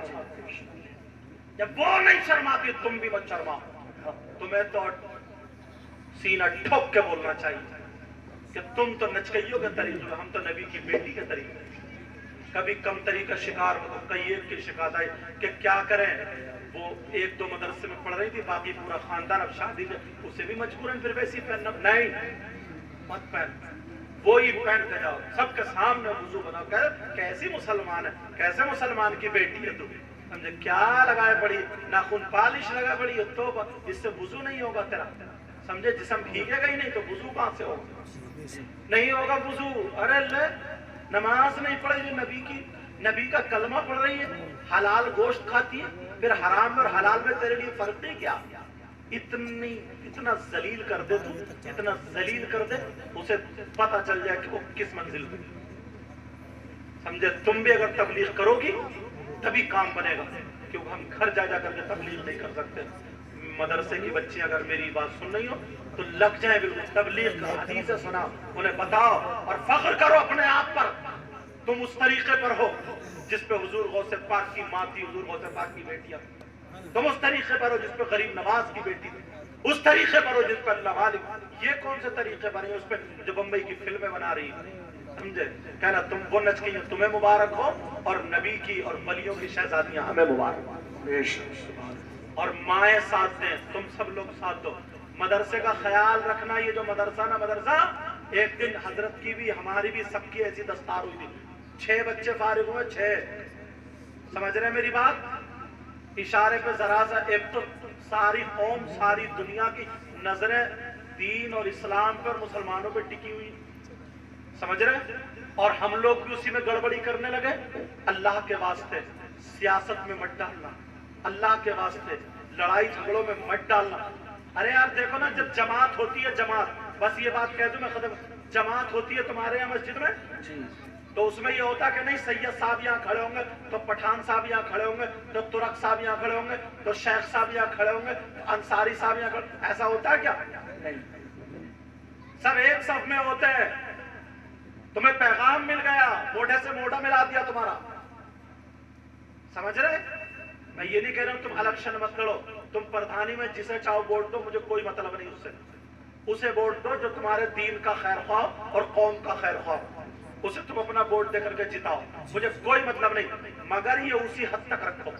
S3: जब वो नहीं शर्माती तुम भी मत शर्माओ। तुम्हें तो सीना ठोक के बोलना चाहिए कि तुम तो नचकइयों के तरीके, हम तो नबी की बेटी के तरीके। कभी कम तरीका शिकार हो तो कई एक की शिकायत आई कि क्या करें, वो एक दो मदरसे में पढ़ रही थी, बाकी पूरा खानदान अब शादी में, उसे भी मजबूरन फिर वैसी पहनना। नहीं, मत पहन, वो ही पहन के जाओ, सबके सामने वुजू बनाओ। कैसी मुसलमान है, कैसे मुसलमान की बेटी है तू, समझे? क्या लगाए पड़ी, नाखून पालिश लगाए पड़ी है, तो इससे वुजू नहीं होगा तेरा, समझे? जिसम भीगेगा ही नहीं तो वुजू कहां से होगा? नहीं होगा वुजू। अरे ले, नमाज नहीं पढ़ रही, नबी की, नबी का कलमा पढ़ रही है, हलाल गोश्त खाती है, फिर हराम और हलाल में तेरे लिए फर्क नहीं क्या? इतना जलील कर दे तू, इतना जलील कर दे, उसे पता चल जाए कि वो किस मंजिल पे, समझे? तुम भी अगर तबलीग करोगी तभी काम बनेगा, क्योंकि हम घर जा करके तबलीग नहीं कर सकते। मदरसे की बच्ची अगर मेरी बात सुन रही हो तो लग जाए बिल्कुल, तबलीग का हदीस सुना, उन्हें बताओ और फख्र करो अपने आप पर, तुम उस तरीके पर हो जिस पे हुजूर गौसे पाक की माँ थी, हुजूर गौसे पाक की बेटियां, तुम उस तरीके पर हो जिस पे गरीब नवाज की बेटी थी, उस तरीके पर हो जिस पर अल्लाह वालिक। ये कौन से तरीके बने उस पे जो बम्बई की फिल्में बना रही है, समझे? कहना तुम वो नच गई, तुम्हें मुबारक हो, और नबी की और वलियों की शहजादियां हमें मुबारक हो, और माए साथ दें, तुम सब लोग साथ दो। मदरसे का ख्याल रखना, ये जो मदरसा ना मदरसा, एक दिन हजरत की भी हमारी भी सबकी ऐसी दस्तार हुई थी, 6 बच्चे फारिग हुए, 6, समझ रहे मेरी बात? इशारे पे जरा सा, एक तो सारी कौम सारी दुनिया की नजरें दीन और इस्लाम पर, मुसलमानों पे टिकी हुई, समझ रहे? और हम लोग भी उसी में गड़बड़ी करने लगे। अल्लाह के वास्ते सियासत में मत डालना, अल्लाह के वास्ते लड़ाई झगड़ों में मत डालना। अरे यार देखो ना, जब जमात होती है, जमात, बस ये बात कह दूं मैं खत्म, जमात होती है तुम्हारे यहाँ मस्जिद में, तो उसमें ये होता कि नहीं सैयद साहब यहाँ खड़े होंगे, तो पठान साहब यहाँ खड़े होंगे, तो तुरक साहब यहाँ खड़े होंगे, तो शेख साहब यहाँ खड़े होंगे, तो अंसारी साहब यहाँ खड़े, ऐसा होता है क्या? नहीं, सब एक सफ में होते हैं। तुम्हें पैगाम मिल गया, मोढ़े से मोढ़ा मिला दिया तुम्हारा, समझ रहे? मैं ये नहीं कह रहा हूं तुम इलेक्शन मत लड़ो, तुम प्रधानी में जिसे चाहो वोट दो, मुझे कोई मतलब नहीं उससे, उसे वोट दो जो तुम्हारे दीन का खैर ख्वाह और कौम का खैर ख्वाह, उसे तुम अपना वोट दे करके जिताओ, मुझे कोई मतलब नहीं, मगर ये उसी हद तक रखो,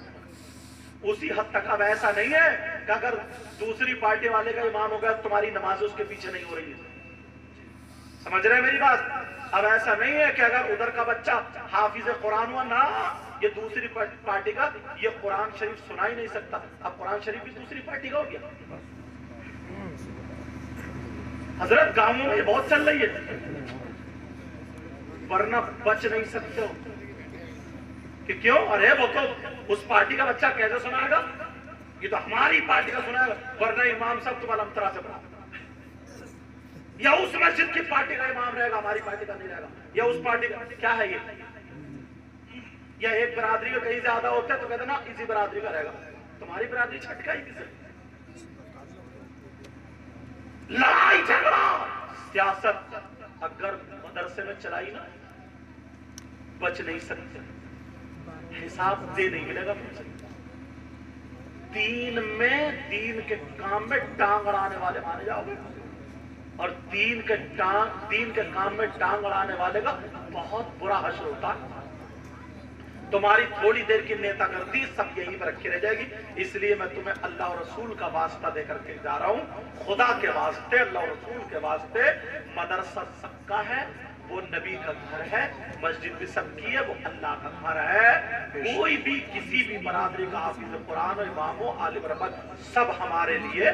S3: उसी हद तक। अब ऐसा नहीं है कि अगर दूसरी पार्टी वाले का इमाम हो गया तुम्हारी नमाज उसके पीछे नहीं हो रही है, समझ रहे मेरी बात? अब ऐसा नहीं है कि अगर उधर का बच्चा हाफिज कुरान हुआ ना, ये दूसरी पार्टी का, ये कुरान शरीफ सुना ही नहीं सकता, अब कुरान शरीफ भी दूसरी पार्टी का हो गया। हजरत गांवों में बहुत चल रही है, वरना बच नहीं सकते हो कि क्यों? अरे वो तो उस पार्टी का बच्चा कैसे सुनाएगा, ये तो हमारी पार्टी का सुनाएगा, वरना इमाम साहब तुम्हारा अलमतरा से बना, या उस मस्जिद की पार्टी का इमाम रहेगा, हमारी पार्टी का नहीं रहेगा, या उस पार्टी का। क्या है ये? या एक बरादरी में कहीं ज्यादा होते हैं तो कहते ना इसी बरादरी का रहेगा, तुम्हारी बरादरी छटका ही किसे? लड़ाई झगड़ा सियासत अगर मदरसे में चलाई ना, बच नहीं सकते, हिसाब दे नहीं मिलेगा मुझे। दीन में, दीन के काम में टांग अड़ाने वाले माने जाओगे, और दीन के काम में टांग अड़ाने वाले का बहुत बुरा हश्र होता है। तुम्हारी थोड़ी देर की नेतागर्दी सब यहीं पर रखी रह जाएगी। इसलिए मैं तुम्हें अल्लाह और रसूल का वास्ता दे करके जा रहा हूं, खुदा के वास्ते, अल्लाह और रसूल के वास्ते, मदरसा सबका है, वो नबी का घर है, मस्जिद भी सबकी है, वो अल्लाह का घर है। कोई भी किसी भी बरादरी का हाफिज कुरान और इमाम हो, आलिम रहमत, सब हमारे लिए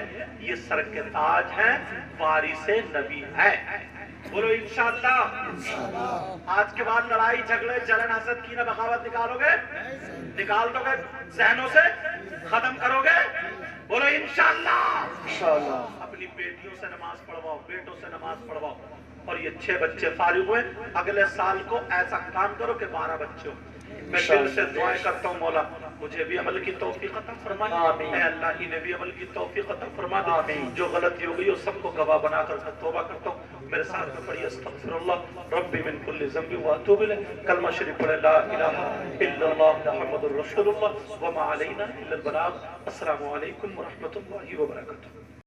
S3: ये सर के ताज हैं, वारिसे नबी है। बोलो इंशाअल्लाह। आज के बाद लड़ाई झगड़े जलन हसद कीना बगावत निकालोगे, निकाल दोगे जहनों से, खत्म करोगे। बोलो इंशाअल्लाह। अपनी बेटियों से नमाज पढ़वाओ, बेटों से नमाज पढ़वाओ। और ये 6 बच्चे फारिग हुए, अगले साल को ऐसा काम करो कि 12 बच्चे हो। मैं दिल से दुआएं करता हूँ, मौला मुझे भी अमल की तौफीक अता फरमा दे, अल्लाह इन्हें भी अमल की तौफीक अता फरमा दे। जो गलती हो गई हो सबको गवाह बनाकर मैं तौबा करता हूँ। मेरे साथ में पढ़िए अस्तगफिरुल्लाह रब्बी मिन कुल्ली ज़ंबि व अतूबु इलैह। कलमा शरीफ पढ़े ला इलाहा इल्लल्लाह मुहम्मदुर रसूलुल्लाह व मा अलैना इल्लल बलाग। अस्सलामु अलैकुम व रहमतुल्लाहि व बरकातुहू।